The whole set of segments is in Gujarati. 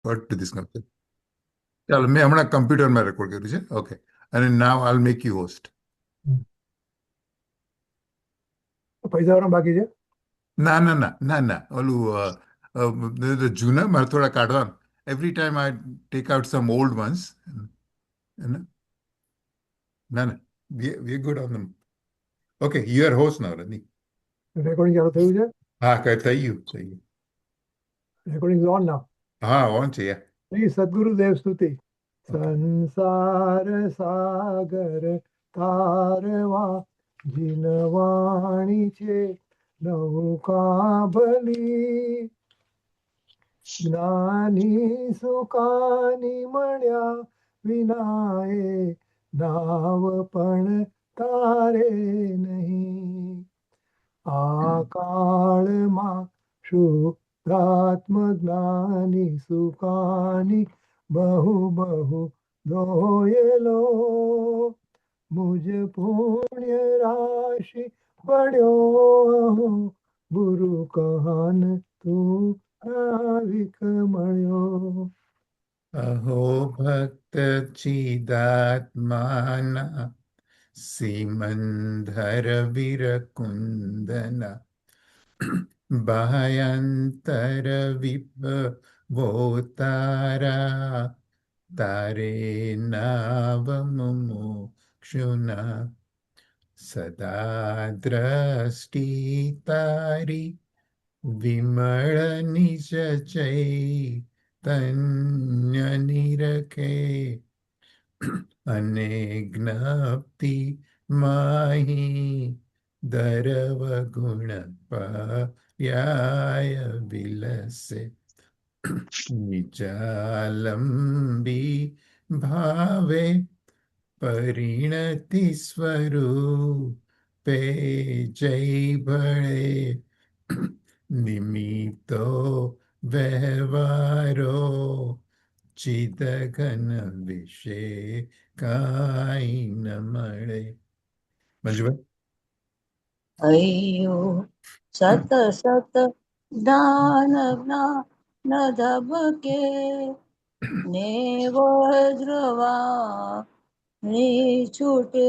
What to this company? ચાલો મેં હમણાં કમ્પ્યુટરમાં રેકોર્ડ કર્યું છે. ઓકે. અને નાવ આઈલ મેક યુ હોસ્ટ. પૈસા વાળા બાકી છે. ના ના ના ના ના ઓલું જૂના મારે થોડા કાઢવાનું. Every time I take out some old ones. ના ના we good on them. Okay you are host now રની. રેકોર્ડિંગ ચાલુ થયું છે. હા કઈ થઈ ગયું થઈ ગયું. Recording on now. હા ઓન છે યાર. શ્રી સદગુરુદેવ સ્તુતિ. સંસાર સાગર તારવા જીનવાણી છે નૌકા ભલી જ્ઞાની સુકાની મળ્યા વિનાએ નાવ પણ તારે નહીં. આ કાળમાં શુદ્ધાત્મ જ્ઞાની સુકાની બહુ બહુ દોયેલો મુજ પુણ્ય રાશિ પડ્યો ગુરુ કહાન તું નાવિક મળ્યો. અહો ભક્ત ચિદાત્માના સીમંધર વિરકુંદના બાહ્યંતર વિભવોતારા તારે નાવ મુમુક્ષુના સદા દ્રષ્ટિ તારી વિમળ નિજ ચૈતન્ય નિરખે અને જ્ઞપ્તિ માહી દરવ ગુણ પર્યાય વિલસે નિજાલંબી ભાવે પરિણતિ સ્વરૂપે જય ભળે નિમિત્તો વ્યવહારો ચિદઘન વિશે કાંઈ ન મળે. મંજુભાઈ અયો સત સત જ્ઞાન જ્ઞાન ધબકે ને વજ્રવા છૂટે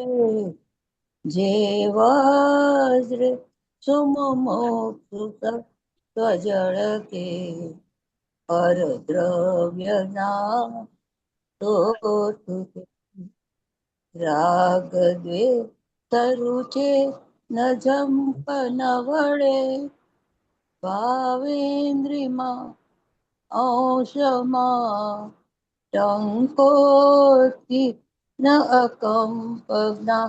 જે વજ્ર સુમમોક્ષ જળ કે પર દ્રવ્ય ના તો રાગ દ્વે તરુચે ન જંપ ન વળે ભાવેન્દ્રિમાં અંશમાં ટંકોતિ ન અકંપના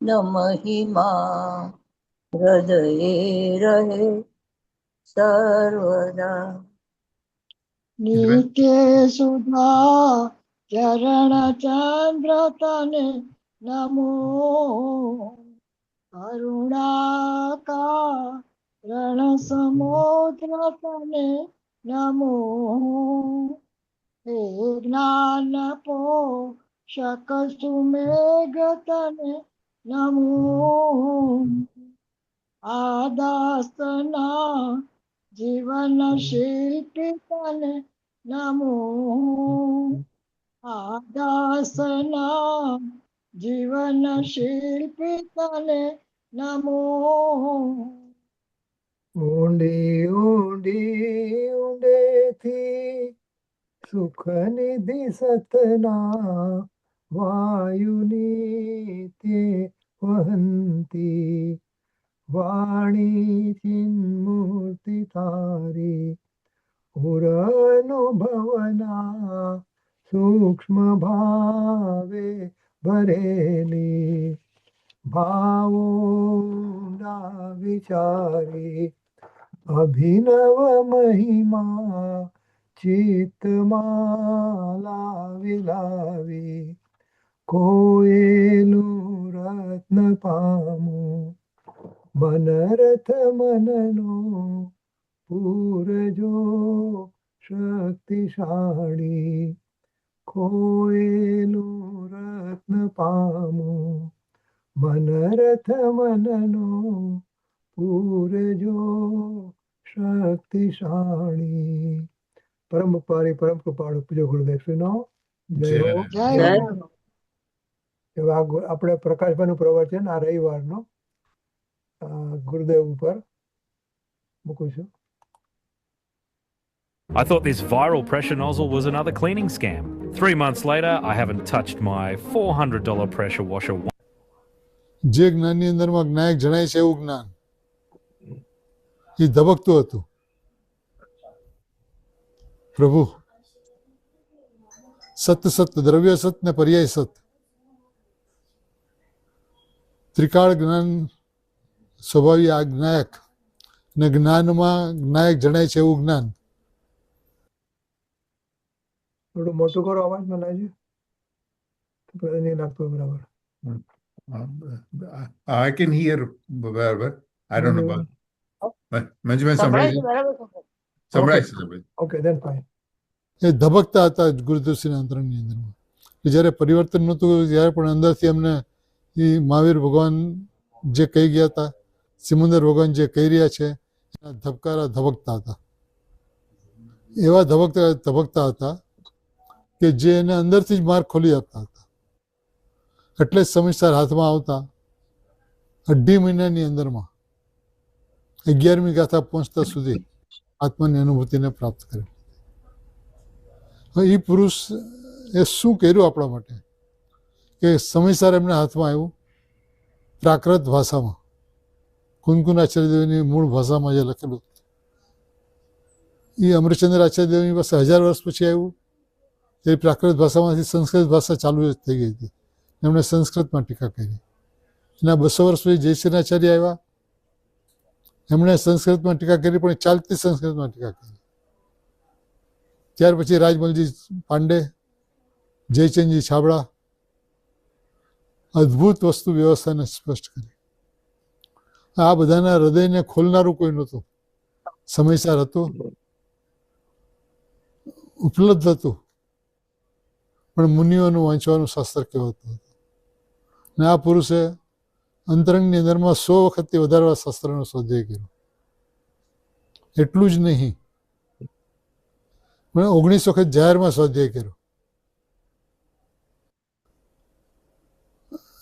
ન મહિમા હૃદયે રહે સર્વદા. નિત્ય સુધા ચરણ ચંદ્ર તને નમો કરુણાકારણ સમુદ્ર તને નમો હે જ્ઞાન પોષક સુમેઘ તને નમો આદાસના જીવન શિલ્પી તને નમો આદાસના જીવન શિલ્પી તને નમો. ઊંડી ઊંડી ઊંડેથી સુખ નિધિ સતના વાયુની તે વહંતી વાણી ચિન્મૂર્તિ તારી ઉરનુભવના સૂક્ષ્મ ભાવે ભરેલી ભાવોના વિચારી અભિનવ મહિમા ચિત્તમાં લાવી લાવી કોયેલું રત્ન પામું મનરથ મનનો પૂરજો શક્તિશાળી ખોયેલું રત્ન પામું મનરથ મનનો પૂરજો શક્તિશાળી પરમ ઉપકારી પરમ કૃપાળુ પૂજ્ય ગુરુદેવશ્રીનો જય જય હો. જય જય હો. હવે આપણે પ્રકાશભાઈનું પ્રવચન આ રવિવારનો ગુરુદેવ ઉપર મૂકું છું. I thought this viral pressure nozzle was another cleaning scam. 3 months later, I haven't touched my $400 pressure washer. જે જ્ઞાનની અંદરમાં જ્ઞાયક જણાય છે એવું જ્ઞાન એ ધબકતું હતું. પ્રભુ સત સત દ્રવ્ય સત ને પર્યાય સત ત્રિકાળ જ્ઞાન સ્વભાવી આ જ્ઞાયક ને જ્ઞાનમાં જ્ઞાયક જણાય છે એવું જ્ઞાન. થોડું મોટું કરો અવાજ મને લાગે નહીં લાગતું બરાબર. I can hear બરાબર. I don't know about Manjuben સંભળાય સંભળાય છે બરાબર સંભળાય છે સંભળાય. Okay then fine. એ ધબકતા હતા ગુરુદેવશ્રીના અંતરંગની અંદરમાં. કે જ્યારે પરિવર્તન નહોતું ત્યારે પણ અંદરથી અમને એ મહાવીર ભગવાન જે કહી ગયા હતા, સિમંદર ભગવાન જે કહી રહ્યા છે એના ધબકારા ધબકતા હતા. એવા ધબકતા હતા કે જે એને અંદરથી જ માર્ગ ખોલી આપતા હતા. એટલે જ સમયસર હાથમાં આવતા 2.5 મહિનાની અંદરમાં 11મી ગાથા પહોંચતા સુધી આત્માની અનુભૂતિને પ્રાપ્ત કરી. એ પુરુષ એ શું કર્યું આપણા માટે કે સમયસર એમના હાથમાં આવ્યું પ્રાકૃત ભાષામાં, કુનકુન આચાર્યદેવની મૂળ ભાષામાં જે લખેલું એ અમૃતચંદ્ર આચાર્યદેવની પાસે 1000 વર્ષ પછી આવ્યું. એ પ્રાકૃત ભાષામાંથી સંસ્કૃત ભાષા ચાલુ થઈ ગઈ હતી. એમણે સંસ્કૃતમાં ટીકા કરી. એના 200 વર્ષ પછી જયશ્રીનાચાર્ય આવ્યા, એમણે સંસ્કૃતમાં ટીકા કરી પણ ચાલતી સંસ્કૃતમાં ટીકા કરી. ત્યાર પછી રાજમલજી પાંડે, જયચંદજી છાબડા અદ્ભુત વસ્તુ વ્યવસ્થાને સ્પષ્ટ કરી. આ બધાના હૃદયને ખોલનારું કોઈ નહોતું. સમયસર હતું, ઉપલબ્ધ હતું, પણ મુનિઓનું વાંચવાનું શાસ્ત્ર કહેવાતું હતું. ને આ પુરુષે અંતરંગની અંદરમાં 100 વખતથી વધારે શાસ્ત્રનો સ્વાધ્યાય કર્યો. એટલું જ નહીં, પણ 19 વખત જાહેરમાં સ્વાધ્યાય કર્યો.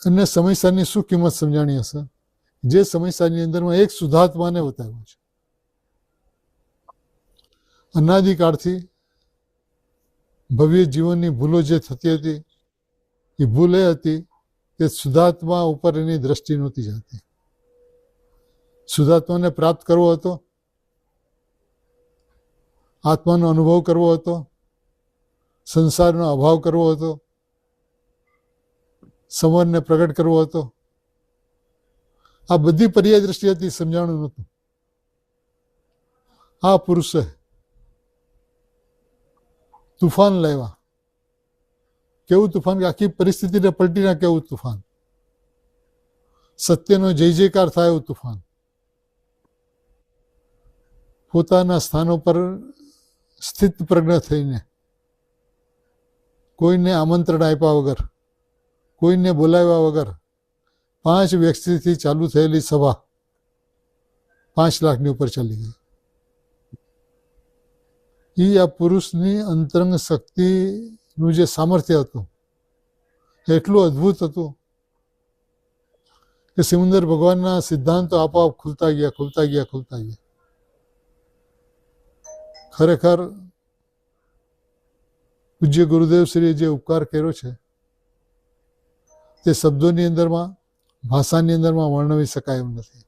અને સમયસારની શું કિંમત સમજાણી હશે? જે સમયસારની અંદરમાં એક શુદ્ધાત્માને બતાવ્યો છે. અનાદિકાળથી ભવ્ય જીવનની ભૂલો જે થતી હતી એ ભૂલ એ હતી કે શુદ્ધાત્મા ઉપર એની દ્રષ્ટિ નહોતી જતી. શુદ્ધાત્માને પ્રાપ્ત કરવો હતો, આત્માનો અનુભવ કરવો હતો, સંસારનો અભાવ કરવો હતો, સમરને પ્રગટ કરવો હતો. આ બધી પર્યાય દ્રષ્ટિ હતી, સમજાણું નહોતું. આ પુરુષે તુફાન લાવ્યા. કેવું તુફાન કે આખી પરિસ્થિતિને પલટી નાખે એવું તુફાન. સત્યનો જય જયકાર થાય એવું તુફાન. પોતાના સ્થાનો પર સ્થિત પ્રજ્ઞ થઈને, કોઈને આમંત્રણ આપ્યા વગર, કોઈને બોલાવ્યા વગર 5 વ્યક્તિથી ચાલુ થયેલી સભા 5 લાખની ઉપર ચાલી ગઈ. એ આ પુરુષની અંતરંગ શક્તિનું જે સામર્થ્ય હતું એટલું અદ્ભુત હતું કે સિમંદર ભગવાનના સિદ્ધાંતો આપોઆપ ખુલતા ગયા. ખરેખર પૂજ્ય ગુરુદેવશ્રીએ જે ઉપકાર કર્યો છે તે શબ્દોની અંદરમાં, ભાષાની અંદરમાં વર્ણવી શકાય એમ નથી.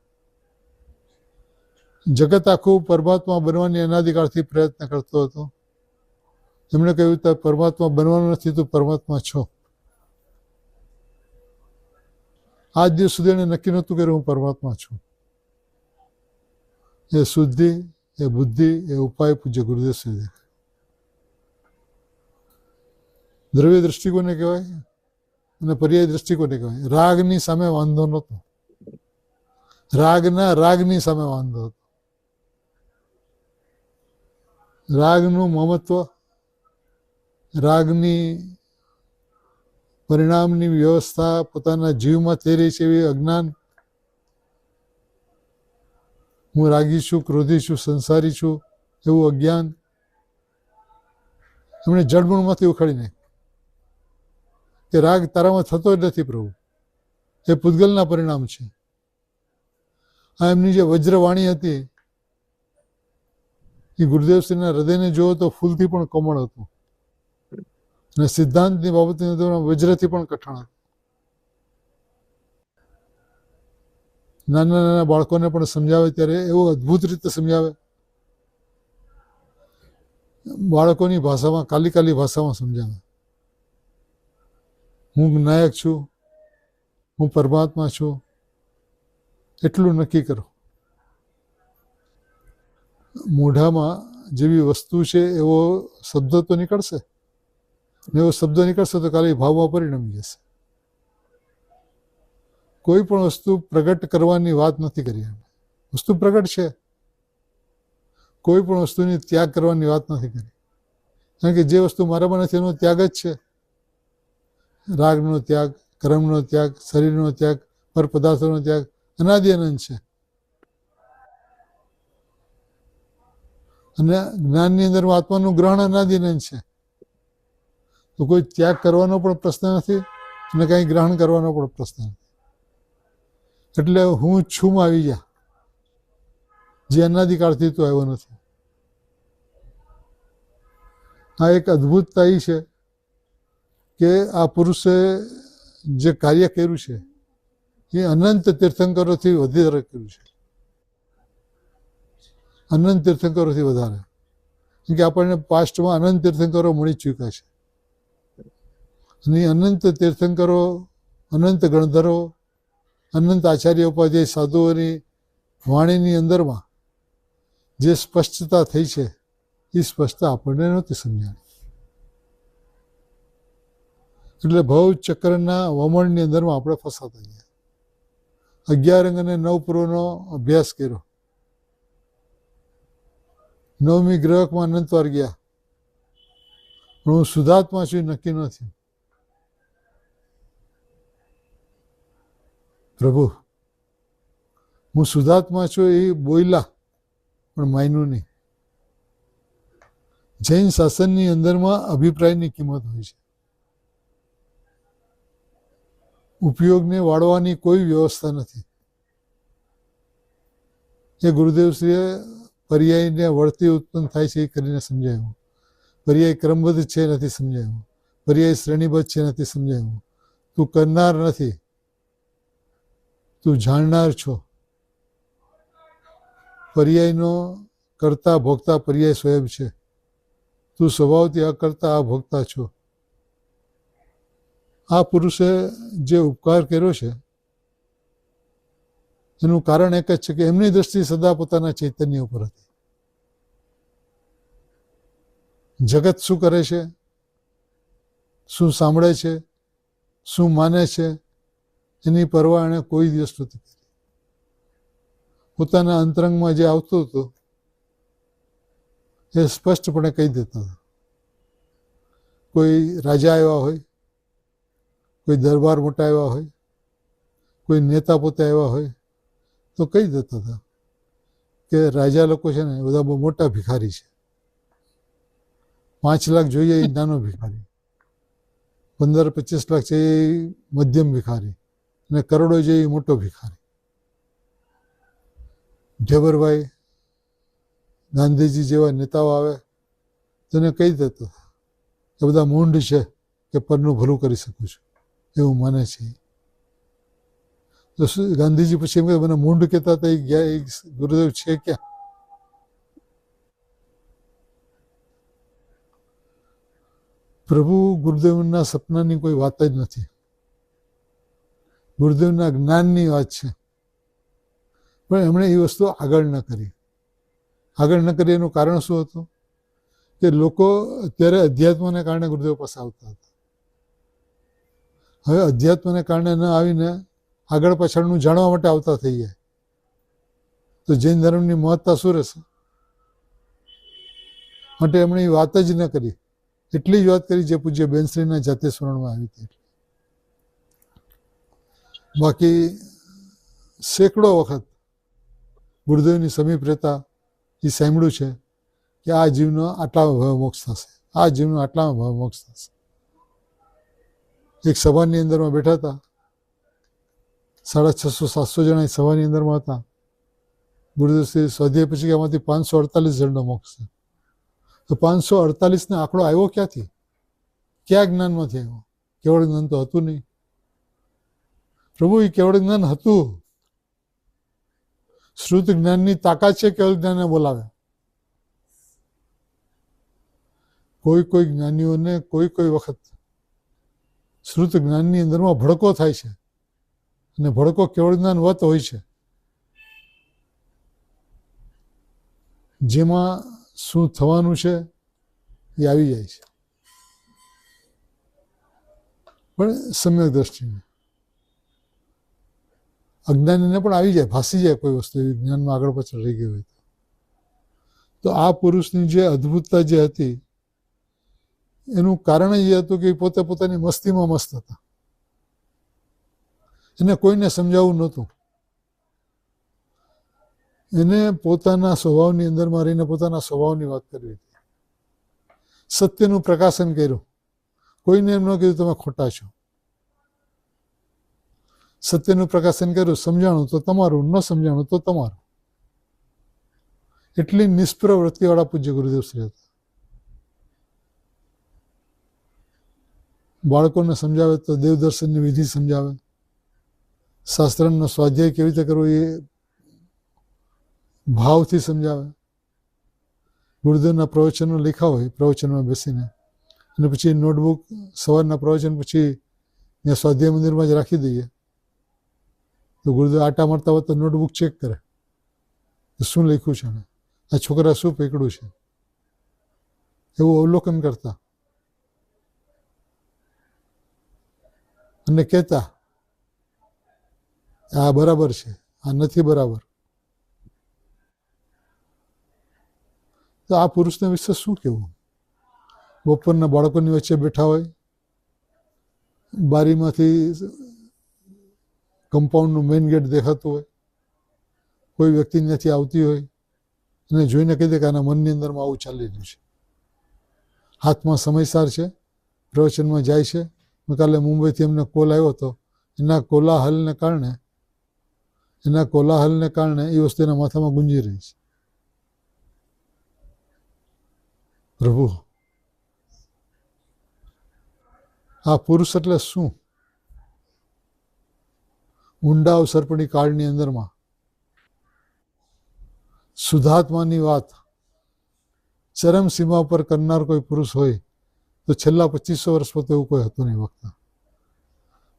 જગત આખું પરમાત્મા બનવાની અનાદિકાળથી પ્રયત્ન કરતો હતો. એમણે કહ્યું કે પરમાત્મા બનવાનું નથી, તું પરમાત્મા છો. આજ દિવસ સુધી એને નક્કી નહોતું કર્યું હું પરમાત્મા છું. એ શુદ્ધિ, એ બુદ્ધિ, એ ઉપાય પૂજ્ય ગુરુદેવ શ્રી. દ્રવ્ય દ્રષ્ટિકોને કહેવાય અને પર્યાય દ્રષ્ટિકોને કહેવાય. રાગની સામે વાંધો નહોતો, રાગની સામે વાંધો હતો. રાગનું મમત્વ, રાગની પરિણામની વ્યવસ્થા પોતાના જીવમાં થઈ રહી છે એવી અજ્ઞાન. હું રાગી છું, ક્રોધી છું, સંસારી છું એવું અજ્ઞાન. એમણે જળમૂળમાંથી ઉખાડી નાખ્યું કે રાગ તારામાં થતો જ નથી પ્રભુ, એ પૂતગલના પરિણામ છે. આ એમની જે વજ્રવાણી હતી એ ગુરુદેવશ્રીના હૃદયને જોવો તો ફૂલથી પણ કોમળ હતું અને સિદ્ધાંતની બાબતની વજ્રથી પણ કઠણ હતું. નાના નાના બાળકોને પણ સમજાવે ત્યારે એવું અદ્ભુત રીતે સમજાવે. બાળકોની ભાષામાં, કાલી ભાષામાં સમજાવે. હું નાયક છું, હું પરમાત્મા છું, એટલું નક્કી કરો. મોઢામાં જેવી વસ્તુ છે એવો શબ્દ તો નીકળશે ને, એવો શબ્દ નીકળશે તો ખાલી ભાવમાં પરિણમી જશે. કોઈ પણ વસ્તુ પ્રગટ કરવાની વાત નથી કરી. વસ્તુ પ્રગટ છે. કોઈ પણ વસ્તુની ત્યાગ કરવાની વાત નથી કરી. કારણ કે જે વસ્તુ મારામાં નથી એનો ત્યાગ જ છે. રાગનો ત્યાગ, કર્મનો ત્યાગ, શરીરનો ત્યાગ, પર પદાર્થોનો ત્યાગ અનાદિ અનંત છે. અને જ્ઞાનની અંદર આત્માનું ગ્રહણ અનાદિ અનંત છે. તો કોઈ ત્યાગ કરવાનો પણ પ્રશ્ન નથી અને કંઈ ગ્રહણ કરવાનો પણ પ્રશ્ન નથી. એટલે હું છું આવી ગયા, જે અનાદિકાળથી તો આવ્યો નથી. આ એક અદ્ભુતતા એ છે કે આ પુરુષે જે કાર્ય કર્યું છે એ અનંત તીર્થંકરોથી વધારે કર્યું છે. અનંત તીર્થંકરોથી વધારે. કેમ કે આપણને પાસ્ટમાં અનંત તીર્થંકરો મળી ચૂક્યા છે. અને અનંત તીર્થંકરો, અનંત ગણધરો, અનંત આચાર્ય ઉપાધ્યાય સાધુઓની વાણીની અંદરમાં જે સ્પષ્ટતા થઈ છે એ સ્પષ્ટતા આપણને નહોતી સમજાણી. એટલે ભવ ચક્રના વમણની અંદરમાં આપણે ફસાતા ગયા. 11 અંગ અને 9 પૂર્વનો અભ્યાસ કર્યો. 9મી ગ્રહકમાં અનંતવાર ગયા. પણ હું શુદ્ધાત્મા છું નક્કી નથી. પ્રભુ હું શુદ્ધાત્મા છું એ બોયલા, પણ માયનું નહીં. જૈન શાસનની અંદરમાં અભિપ્રાયની કિંમત હોય છે. ઉપયોગને વાળવાની કોઈ વ્યવસ્થા નથી. એ ગુરુદેવશ્રીએ પર્યાયને વળતી ઉત્પન્ન થાય છે એ કરીને સમજાવ્યું. પર્યાય ક્રમબદ્ધ છે નથી સમજાવ્યું. પર્યાય શ્રેણીબદ્ધ છે નથી સમજાવ્યું. તું કરનાર નથી, તું જાણનાર છો. પર્યાયનો કરતા ભોગતા પર્યાય સ્વયં છે. તું સ્વભાવથી અકર્તા અભોગતા છો. આ પુરુષે જે ઉપકાર કર્યો છે એનું કારણ એક જ છે કે એમની દ્રષ્ટિ સદા પોતાના ચૈતન્ય ઉપર હતી. જગત શું કરે છે, શું સાંભળે છે, શું માને છે, એની પરવા એણે કોઈ દિવસ નથી કરી. પોતાના અંતરંગમાં જે આવતું હતું એ સ્પષ્ટપણે કહી દેતા હતા. કોઈ રાજા આવ્યા હોય, કોઈ દરબાર મોટા આવ્યા હોય, કોઈ નેતા પોતે આવ્યા હોય તો કહી દેતા હતા કે રાજા લોકો છે ને બધા બહુ મોટા ભિખારી છે. 5 લાખ જોઈએ એ નાનો ભિખારી, 15-25 લાખ છે એ મધ્યમ ભિખારી, અને કરોડો જોઈએ એ મોટો ભિખારી. ઢેબરભાઈ, ગાંધીજી જેવા નેતાઓ આવે તો એને કહી દેતા હતા કે બધા મૂંઢ છે કે પરનું ભલું કરી શકું છું, એવું માને છે. તો ગાંધીજી પછી એમ મને મૂંઢ કહેતા હતા, એ ગયા, એ ગુરુદેવ છે ક્યાં? પ્રભુ ગુરુદેવના સપનાની કોઈ વાત જ નથી. ગુરુદેવના જ્ઞાનની વાત છે. પણ એમણે એ વસ્તુ આગળ ન કરી. આગળ ન કરી એનું કારણ શું હતું કે લોકો અત્યારે અધ્યાત્મને કારણે ગુરુદેવ પાસે આવતા હતા. હવે અધ્યાત્મને કારણે ન આવીને આગળ પાછળનું જાણવા માટે આવતા થઈ જાય તો જૈન ધર્મની મહત્તા શું રહેશે? માટે એમણે એ વાત જ ન કરી. એટલી જ વાત કરી જે પૂજ્ય બેનશ્રીના જાતે સ્મરણમાં આવી હતી. બાકી સેંકડો વખત ગુરુદેવની સમીપ રહેતા એ સાંભળ્યું છે કે આ જીવનો આટલા મોક્ષ થશે, આ જીવનું આટલામાં ભાવ મોક્ષ થશે. એક સભાની અંદરમાં બેઠા હતા, 650-700 જણા એ સભાની અંદરમાં હતા. ગુરુદેવશ્રી સ્વાધ્યાય પછી કે આમાંથી 548 જણનો મોક્ષ છે. તો 548 આંકડો આવ્યો ક્યાંથી? ક્યાં જ્ઞાનમાંથી આવ્યો? કેવળ જ્ઞાન તો હતું નહીં. પ્રભુ, એ કેવળ જ્ઞાન હતું. શ્રુત જ્ઞાનની તાકાત છે કેવળ જ્ઞાનને બોલાવે. કોઈ જ્ઞાનીઓને કોઈ વખત શ્રુત જ્ઞાનની અંદરમાં ભડકો થાય છે, અને ભડકો કેવળ જ્ઞાન વત હોય છે, જેમાં શું થવાનું છે એ આવી જાય છે. પણ સમ્યક દ્રષ્ટિને, અજ્ઞાનીને પણ આવી જાય, ભાસી જાય કોઈ વસ્તુ એવી જ્ઞાનમાં આગળ પાછળ રહી ગઈ હોય તો. આ પુરુષની જે અદ્ભુતતા જે હતી એનું કારણ એ હતું કે પોતે પોતાની મસ્તીમાં મસ્ત હતા. એને કોઈને સમજાવવું નહોતું. એને પોતાના સ્વભાવની અંદરમાં રહીને પોતાના સ્વભાવની વાત કરવી હતી. સત્યનું પ્રકાશન કર્યું. કોઈને એમ ન કીધું તમે ખોટા છો. સત્યનું પ્રકાશન કર્યું. સમજાણું તો તમારું, ન સમજાણું તો તમારું. એટલી નિષ્પ્રવૃત્તિવાળા પૂજ્ય ગુરુદેવશ્રી હતા. બાળકોને સમજાવે તો દેવદર્શનની વિધિ સમજાવે. શાસ્ત્રનો સ્વાધ્યાય કેવી રીતે કરવો એ ભાવથી સમજાવે. ગુરુદેવના પ્રવચનો લખ્યા હોય, પ્રવચનમાં બેસીને, અને પછી નોટબુક સવારના પ્રવચન પછી ત્યાં સ્વાધ્યાય મંદિરમાં જ રાખી દઈએ. તો ગુરુદેવ આટા મારતા હોય તો નોટબુક ચેક કરે કે શું લખ્યું છે, આ છોકરા શું પકડ્યું છે, એવું અવલોકન કરતા. અને કહેતા આ બરાબર છે, આ નથી બરાબર. તો આ પુરુષને વિશે શું કહેવું? બપોરના બાળકોની વચ્ચે બેઠા હોય, બારીમાંથી કમ્પાઉન્ડનું મેઇન ગેટ દેખાતું હોય, કોઈ વ્યક્તિ ત્યાંથી આવતી હોય અને જોઈને કહી દે કે આના મનની અંદરમાં આવું ચાલી રહ્યું છે. હાથમાં સમયસાર છે, પ્રવચનમાં જાય છે. કાલે મુંબઈથી એમને કોલ આવ્યો હતો. એના કોલાહલને કારણે એ વસ્તુ એના માથામાં ગુંજી રહી છે. પ્રભુ, આ પુરુષ એટલે શું? ઊંડા અવસરપણી કાળની અંદરમાં શુદ્ધાત્માની વાત ચરમ સીમા પર કરનાર કોઈ પુરુષ હોય તો છેલ્લા 2500 વર્ષ પછી એવું કોઈ હતું નહીં વક્તા.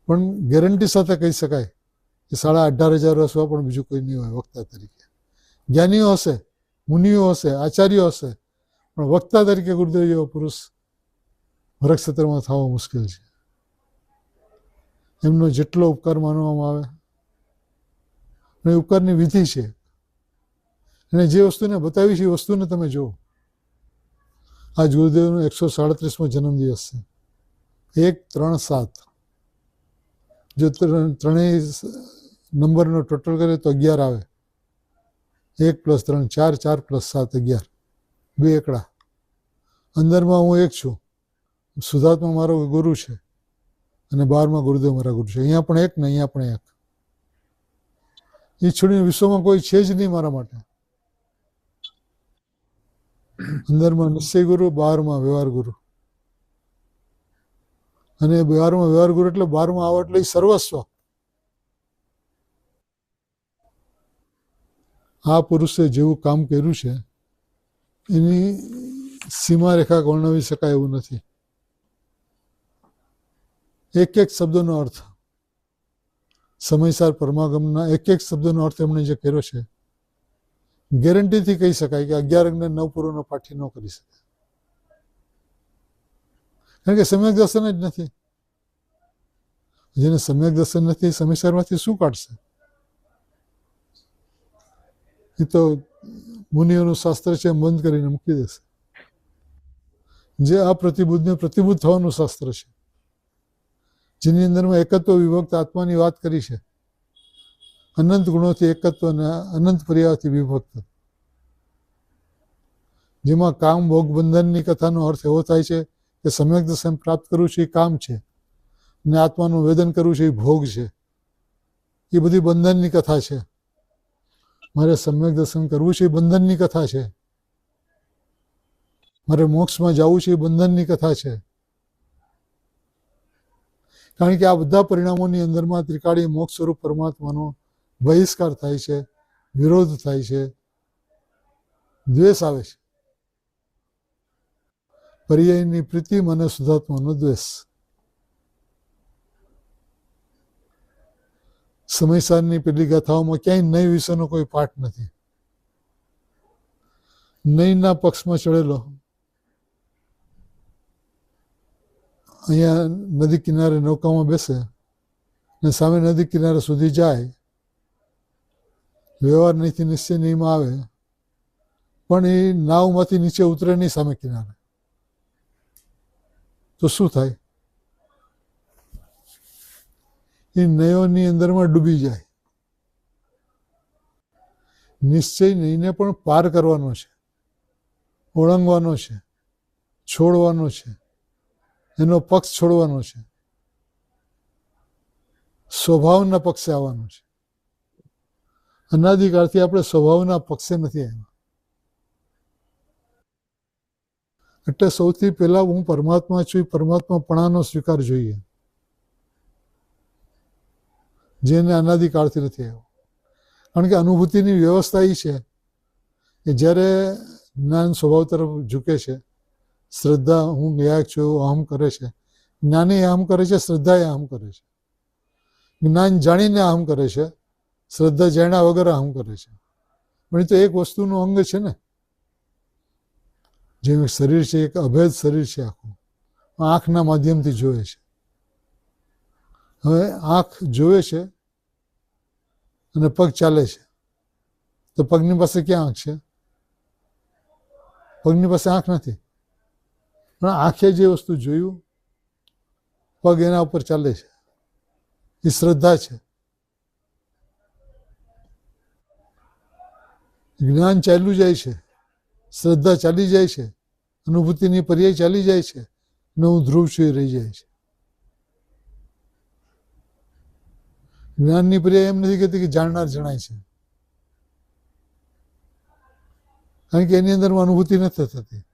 પણ ગેરંટી સાથે કહી શકાય કે 18,500 વર્ષમાં પણ બીજું કોઈ નહીં હોય વક્તા તરીકે. જ્ઞાનીઓ હશે, મુનિઓ હશે, આચાર્યો હશે, પણ વક્તા તરીકે ગુરુદેવ જેવો પુરુષ વરક્ષેત્રમાં થવો મુશ્કેલ છે. એમનો જેટલો ઉપકાર માનવામાં આવે, અને ઉપકારની વિધિ છે. એને જે વસ્તુને બતાવી છે એ વસ્તુને તમે જુઓ. આજ ગુરુદેવનો 137મો જન્મદિવસ છે. 1-3-7 જો ત્રણેય નંબરનો ટોટલ કરે તો 11 આવે. 1 + 3 4, 4 + 7 11, 2 એકડા. અંદરમાં હું એક છું. શુદ્ધાત્મા મારો ગુરુ છે અને બહારમાં ગુરુદેવ મારા ગુરુ છે. અહીંયા પણ એક ને અહીંયા પણ એક. એ છોડીને વિશ્વમાં કોઈ છે જ નહીં મારા માટે. અંદરમાં નિશ્ચય ગુરુ, બહારમાં વ્યવહાર ગુરુ. અને બહારમાં વ્યવહાર ગુરુ એટલે બહારમાં આવો એટલે સર્વસ્વ. આ પુરુષે જેવું કામ કર્યું છે એની સીમા રેખા વર્ણવી શકાય એવું નથી. એક શબ્દનો અર્થ, સમયસાર પરમાગમના એક શબ્દનો અર્થ એમણે જે કર્યો છે, ગેરંટીથી કહી શકાય કે 11 અંગને 9 પૂરોનો પાઠી ન કરી શકે. કારણ કે સમ્યક દર્શન જ નથી. જેને સમ્યક દર્શન નથી, સમયસારમાંથી શું કાઢશે? એ તો મુનિઓનું શાસ્ત્ર છે એમ બંધ કરીને મૂકી દેશે. જે અપ્રતિબુદ્ધને પ્રતિબુદ્ધ થવાનું શાસ્ત્ર છે, જેની અંદરમાં એકત્વ વિભક્ત આત્માની વાત કરી છે, અનંત ગુણોથી એકત્વ અને અનંત પર્યાયથી વિભક્ત. જેમાં કામ ભોગ બંધનની કથાનો અર્થ એવો થાય છે કે સમ્યક દર્શન પ્રાપ્ત કરવું છે એ કામ છે, ને આત્માનું વેદન કરવું છે એ ભોગ છે. એ બધી બંધનની કથા છે. મારે સમ્યક દર્શન કરવું છે એ બંધનની કથા છે. મારે મોક્ષમાં જવું છે એ બંધનની કથા છે. કારણ કે આ બધા પરિણામોની અંદરમાં ત્રિકાળી મોક્ષ સ્વરૂપ પરમાત્માનો બહિષ્કાર થાય છે, વિરોધ થાય છે, દ્વેષ આવે છે. પર્યાયની પ્રીતિમ અને શુદ્ધાત્માનો દ્વેષ. સમયસારની પેલી ગાથાઓમાં ક્યાંય નય વિશેનો કોઈ પાઠ નથી. નયના પક્ષમાં ચડેલો અહીંયા નદી કિનારે નૌકામાં બેસે ને સામે નદી કિનારે સુધી જાય, વ્યવહાર નહીંથી નિશ્ચય નહીંમાં આવે, પણ એ નાવમાંથી નીચે ઉતરે નહીં સામે કિનારે, તો શું થાય? એ નયોની અંદરમાં ડૂબી જાય. નિશ્ચય નહીંને પણ પાર કરવાનો છે, ઓળંગવાનો છે, છોડવાનો છે, એનો પક્ષ છોડવાનો છે, સ્વભાવના પક્ષે આવવાનો છે. અનાદિકાળથી આપણે સ્વભાવના પક્ષે નથી આવ્યા. એટલે સૌથી પહેલા હું પરમાત્મા છું, પરમાત્માપણાનો સ્વીકાર જોઈએ, જેને અનાદિકાળથી નથી આવ્યો. કારણ કે અનુભૂતિની વ્યવસ્થા એ છે કે જ્યારે જ્ઞાન સ્વભાવ તરફ ઝૂકે છે, શ્રદ્ધા હું જ્ઞાયક છું એવું અહમ કરે છે, જ્ઞાની અહમ કરે છે, શ્રદ્ધા એ અહમ કરે છે. જ્ઞાન જાણીને અહમ કરે છે, શ્રદ્ધા જાણ્યા વગર અહમ કરે છે. પણ એ તો એક વસ્તુનું અંગ છે ને. જેમ શરીર છે, એક અભેદ શરીર છે આખું, આંખના માધ્યમથી જોવે છે. હવે આંખ જોવે છે અને પગ ચાલે છે, તો પગની પાસે ક્યાં આંખ છે? પગની પાસે આંખ નથી. પણ આંખે જે વસ્તુ જોયું, પગ એના ઉપર ચાલે છે, એ શ્રદ્ધા છે. જ્ઞાન ચાલ્યું જાય છે, શ્રદ્ધા ચાલી જાય છે, અનુભૂતિની પર્યાય ચાલી જાય છે, ને હું ધ્રુવ છું એ રહી જાય છે. જ્ઞાનની પર્યાય એમ નથી કહેતી કે જાણનાર જણાય છે, કારણ કે એની અંદરમાં અનુભૂતિ નથી થતી.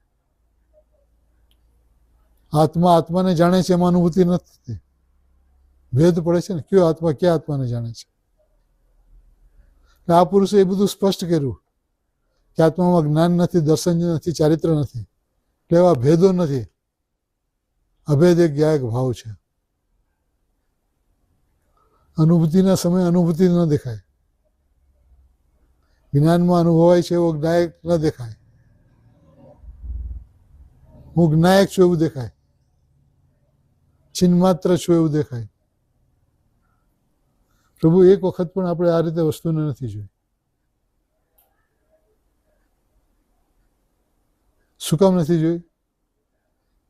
આત્મા આત્માને જાણે છે એમાં અનુભૂતિ નથી થતી. ભેદ પડે છે ને, કયો આત્મા ક્યાં આત્માને જાણે છે. આ પુરુષે એ બધું સ્પષ્ટ કર્યું કે આત્મામાં જ્ઞાન નથી, દર્શન નથી, ચારિત્ર નથી, એટલે એવા ભેદો નથી. અભેદ એક જ્ઞાયક ભાવ છે. અનુભૂતિના સમયે અનુભૂતિ ન દેખાય, જ્ઞાનમાં અનુભવાય છે એવો જ્ઞાયક ન દેખાય. હું જ્ઞાયક છું એવું દેખાય, ચિન્માત્ર છું એવું દેખાય. પ્રભુ એક વખત પણ આપણે આ રીતે વસ્તુને નથી જોઈ. શું કામ નથી જોઈ?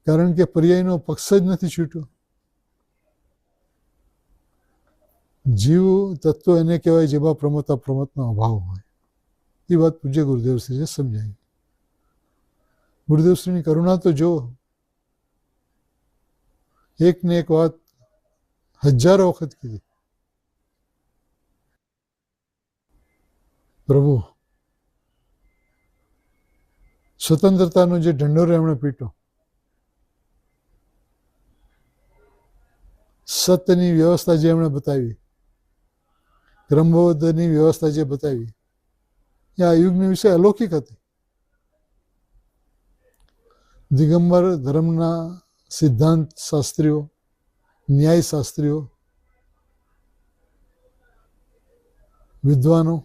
કારણ કે પર્યાયનો પક્ષ જ નથી છૂટ્યો. જીવ તત્વ એને કહેવાય જેમાં પ્રમોતા પ્રમોતનો અભાવ હોય. એ વાત પૂજ્ય ગુરુદેવશ્રીએ સમજાવી. ગુરુદેવશ્રીની કરુણા તો જો, એક ને એક વાત હજારો વખત કીધી. પ્રભુ સ્વતંત્રતાનો જે ઢંઢોરો એમણે પીટો, સત્યની વ્યવસ્થા જે એમણે બતાવી, ક્રમબદ્ધની વ્યવસ્થા જે બતાવી, એ આ યુગની વિશે અલૌકિક હતી. દિગંબર ધર્મના સિદ્ધાંત શાસ્ત્રીઓ, ન્યાય શાસ્ત્રીઓ, વિદ્વાનો,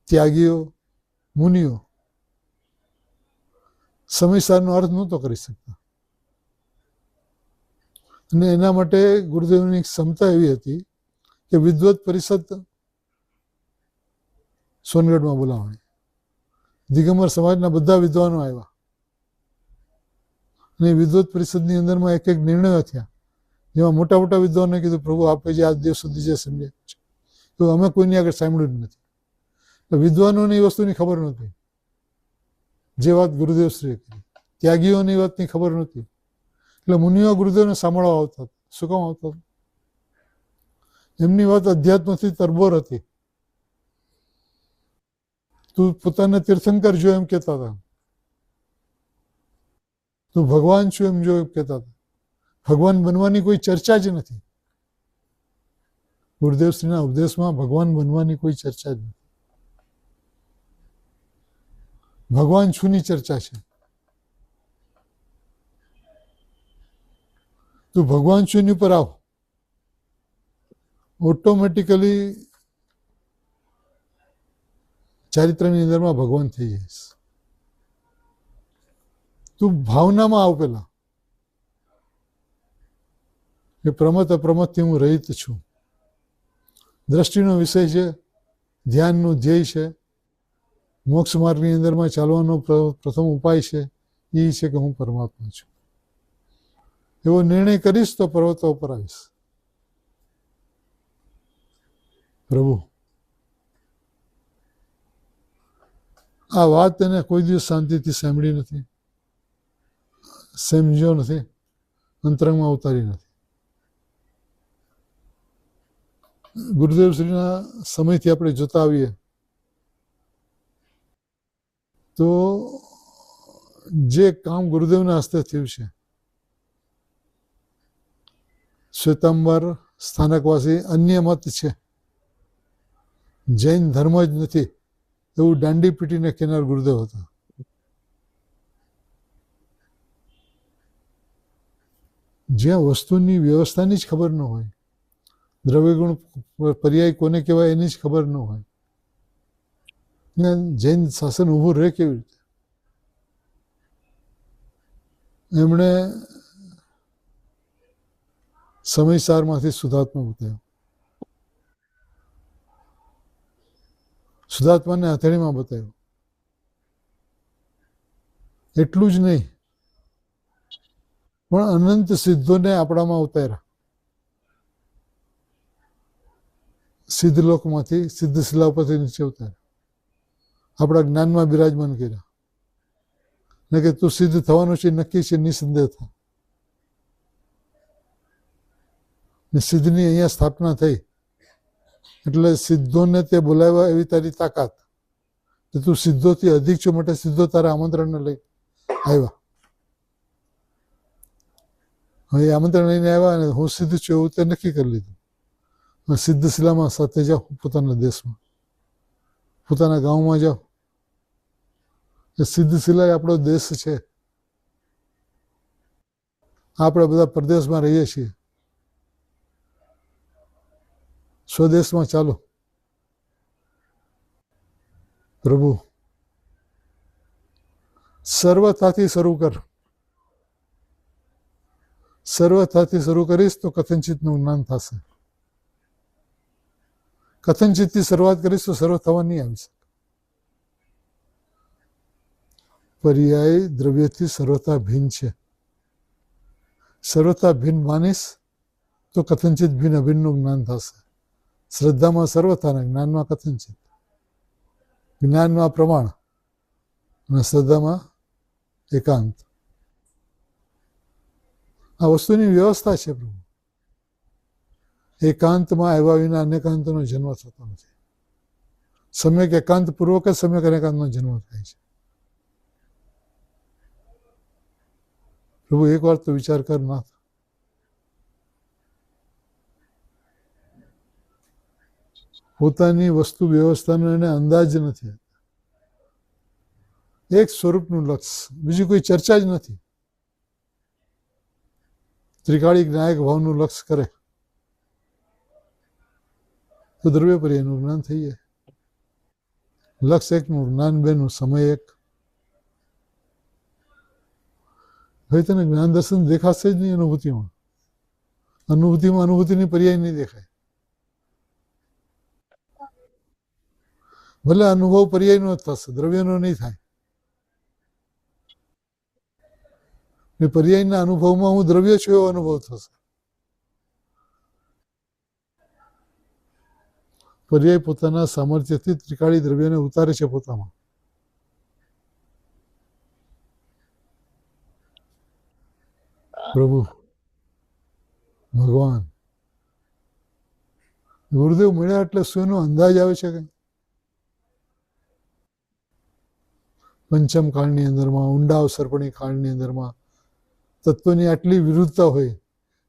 ત્યાગીઓ, મુનિઓ સમયસારનો અર્થ નહોતો કરી શકતા. અને એના માટે ગુરુદેવની ક્ષમતા એવી હતી કે વિદ્વત પરિષદ સોનગઢમાં બોલાવવાની. દિગંબર સમાજના બધા વિદ્વાનો આવ્યા અને વિદ્વત પરિષદની અંદરમાં એક એક નિર્ણયો થયા, જેમાં મોટા મોટા વિદ્વાનોએ કીધું પ્રભુ આપે જે આજ દિવસ સુધી જે સમજાયું છે તો અમે કોઈની આગળ સાંભળ્યું જ નથી. તો વિદ્વાનોને એ વસ્તુની ખબર નહોતી. જે વાત ગુરુદેવશ્રીએ કરી. ત્યાગીઓની વાતની ખબર નહોતી, એટલે મુનિઓ ગુરુદેવને સાંભળવા આવતા હતા. શું કામ આવતા હતા? એમની વાત અધ્યાત્મથી તરબોર હતી. તું પોતાને તીર્થંકર જો એમ કહેતા હતા, તું ભગવાન છું એમ જો એમ કહેતા હતા. ભગવાન બનવાની કોઈ ચર્ચા જ નથી. ગુરુદેવશ્રીના ઉપદેશમાં ભગવાન બનવાની કોઈ ચર્ચા જ નથી. ભગવાન છુંની ચર્ચા છે. તું ભગવાન છુંની ઉપર આવ, ઓટોમેટિકલી ચારિત્રની અંદરમાં ભગવાન થઈ જઈશ. તું ભાવનામાં આવ પેલા કે પ્રમત અપ્રમતથી હું રહિત છું. દ્રષ્ટિનો વિષય છે, ધ્યાનનું ધ્યેય છે, મોક્ષ માર્ગની અંદરમાં ચાલવાનો પ્રથમ ઉપાય છે એ છે કે હું પરમાત્મા છું. એવો નિર્ણય કરીશ તો પર્વતો ઉપર આવીશ. પ્રભુ આ વાત એને કોઈ દિવસ શાંતિથી સાંભળી નથી, સમજ્યો નથી, અંતરંગમાં ઉતારી નથી. ગુરુદેવશ્રીના સમયથી આપણે જોતા આવીએ તો જે કામ ગુરુદેવના હસ્તે થયું છે, શ્વેતાંબર સ્થાનકવાસી અન્ય મત છે, જૈન ધર્મ જ નથી એવું દાંડી પીટીને કહેનાર ગુરુદેવ હતા. જ્યાં વસ્તુની વ્યવસ્થાની જ ખબર ન હોય, દ્રવ્યગુણ પર્યાય કોને કહેવાય એની જ ખબર ન હોય, જૈન શાસન ઊભું રહે કેવી રીતે? એમણે સમયસારમાંથી શુદ્ધાત્મા બતાવ્યો. શુદ્ધાત્માને હથેળીમાં બતાવ્યો. એટલું જ નહીં પણ અનંત સિદ્ધોને આપણામાં ઉતાર્યા. સિદ્ધ લોકમાંથી સિદ્ધ શિલા ઉપરથી નીચે ઉતાર્યા, આપણા જ્ઞાનમાં બિરાજમાન કર્યા ને કે તું સિદ્ધ થવાનું છે, નક્કી છે, નિસંદેહ થા. ને સિદ્ધની અહીંયા સ્થાપના થઈ એટલે સિદ્ધોને તે બોલાવ્યા એવી તારી તાકાત. તું સિદ્ધોથી અધિક છો માટે સિદ્ધો તારા આમંત્રણને લઈ આવ્યા. હવે આમંત્રણ લઈને આવ્યા અને હું સિદ્ધ છું એવું તે નક્કી કરી લીધું. સિદ્ધ શિલામાં સાથે જાઓ, પોતાના દેશમાં, પોતાના ગામમાં જાઓ. સિદ્ધ શિલા એ આપણો દેશ છે. આપણે બધા પરદેશમાં રહીએ છીએ. સ્વદેશમાં ચાલો. પ્રભુ સર્વથાથી શરૂ કર. સર્વથાથી શરૂ કરીશ તો કથનચિતનું જ્ઞાન થશે. કથનચિતથી શરૂઆત કરીશ તો સર્વ થવા નહીં આવી શકે. પર્યાય દ્રવ્યથી સર્વતા ભિન્ન છે. સર્વતા ભિન્ન માનીશ તો કથનચિત ભિન્ન અભિન્નનું જ્ઞાન થશે. શ્રદ્ધામાં સર્વથાને, જ્ઞાનમાં કથનચિત. જ્ઞાનમાં પ્રમાણ અને શ્રદ્ધામાં એકાંત. આ વસ્તુની વ્યવસ્થા છે પ્રભુ. એકાંતમાં આવ્યા વિના અનેકાંતનો જન્મ થતો નથી. સમ્યક એકાંત પૂર્વક જ સમ્યક અનેકાંતનો જન્મ થાય છે. પ્રભુ એક વાર તો વિચાર કર નાથ. પોતાની વસ્તુ વ્યવસ્થાનો એને અંદાજ નથી. એક સ્વરૂપનું લક્ષ, બીજી કોઈ ચર્ચા જ નથી. ત્રિકાળી જ્ઞાયક ભાવનું લક્ષ કરે તો દ્રવ્ય પર્યાયનું જ્ઞાન થઈ જાય. લક્ષ એકનું, જ્ઞાન બેનું, સમય એક. ભાઈ તને જ્ઞાન દર્શન દેખાશે જ નહીં અનુભૂતિમાં. અનુભૂતિમાં અનુભૂતિની પર્યાય નહીં દેખાય. ભલે અનુભવ પર્યાયનો જ થશે, દ્રવ્યનો નહીં થાય. પર્યાયના અનુભવમાં હું દ્રવ્ય છું એવો અનુભવ થશે. પર્યાય પોતાના સામર્થ્યથી ત્રિકાળી દ્રવ્યને ઉતારે છે પોતામાં. પ્રભુ ભગવાન ગુરુદેવ મળ્યા એટલે શું એનો અંદાજ આવે છે કે પંચમ કાળની અંદરમાં, ઊંડા અવસરપણી કાળની અંદરમાં તત્વની આટલી વિરુદ્ધતા હોય,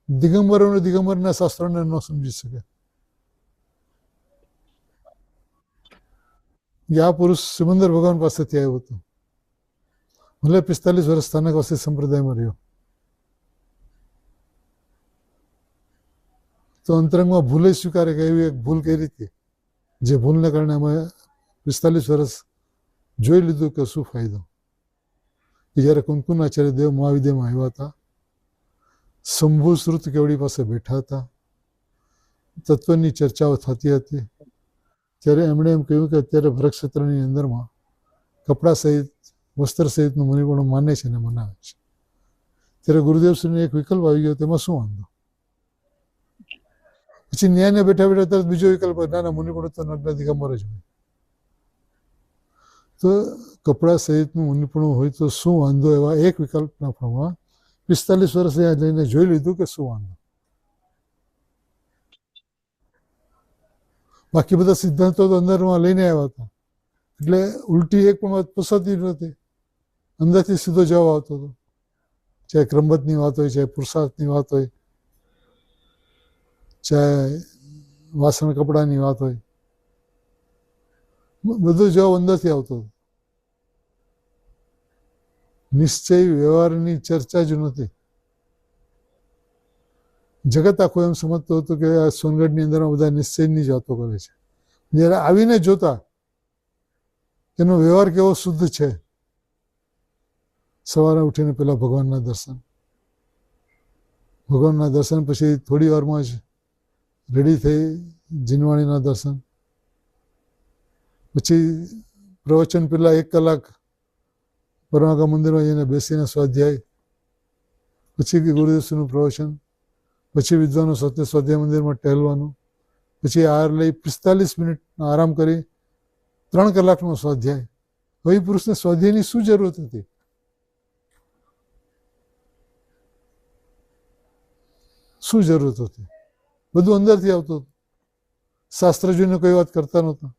દિગંબરોને દિગંબરના શાસ્ત્રોને ન સમજી શકે. આ પુરુષ સિમંદર ભગવાન પાસેથી આવ્યો હતો. ભલે 45 વર્ષ સ્થાનકવાસી સંપ્રદાયમાં રહ્યો, તો અંતરંગમાં ભૂલે સ્વીકારે કે એવી એક ભૂલ કરી હતી, જે ભૂલને કારણે અમે 45 વર્ષ જોઈ લીધું કે શું ફાયદો. જ્યારે કુંકુનાચાર્ય દેવ મહાવિદ્યમાં આવ્યા હતા, શંભુ શ્રુત કેવડી પાસે બેઠા હતા, તત્વની ચર્ચાઓ થતી હતી, ત્યારે એમણે એમ કહ્યું કે અત્યારે ભરતક્ષેત્રની અંદરમાં કપડા સહિત વસ્ત્ર સહિતનું મુનિપણું માને છે અને મનાવે છે. ત્યારે ગુરુદેવશ્રીને એક વિકલ્પ આવી ગયો, તેમાં શું વાંધો. પછી ન્યાયને બેઠા બેઠા તરત બીજો વિકલ્પ, ના ના મુનિપણું તો નગ્ન દિગંબર જ હોય. તો કપડા સહિતનું મુનિપણું હોય તો શું વાંધો, એવા એક વિકલ્પના પ્રમાણે 45 વર્ષ લઈને જોઈ લીધું કે શું વાંધો. બાકી બધા સિદ્ધાંતો તો અંદરમાં લઈને આવ્યા હતા, એટલે ઉલટી એક પણ વાત પસાતી નહોતી, અંદરથી સીધો જવાબ આવતો હતો. ચાહે ક્રમબદ્ધની વાત હોય, ચાહે પુરુષાર્થની વાત હોય, ચાહે વાસણ કપડાની વાત હોય, બધો જવાબ અંદરથી આવતો હતો. નિશ્ચય વ્યવહારની ચર્ચા જ નહોતી. જગત આખું એમ સમજતું હતું કે આ સોનગઢની અંદરમાં બધા નિશ્ચયની જ વાતો કરે છે. જ્યારે આવીને જોતા એનો વ્યવહાર કેવો શુદ્ધ છે. સવારે ઉઠીને પેલા ભગવાનના દર્શન, પછી થોડી વારમાં જ રેડી થઈ જીનવાણીના દર્શન, પછી પ્રવચન પેલા 1 કલાક પરમાગા મંદિરમાં જઈને બેસીને સ્વાધ્યાય, પછી ગુરુદેવશ્રીનું પ્રવચન, પછી વિદ્વાનો સાથે સ્વાધ્યાય મંદિરમાં ટહેલવાનું, પછી આહાર લઈ 45 મિનિટ આરામ કરી 3 કલાકનો સ્વાધ્યાય. હવે પુરુષને સ્વાધ્યાયની શું જરૂરત હતી? શું જરૂરત હતી? બધું અંદરથી આવતું હતું. શાસ્ત્ર જોઈને કોઈ વાત કરતા નહોતા,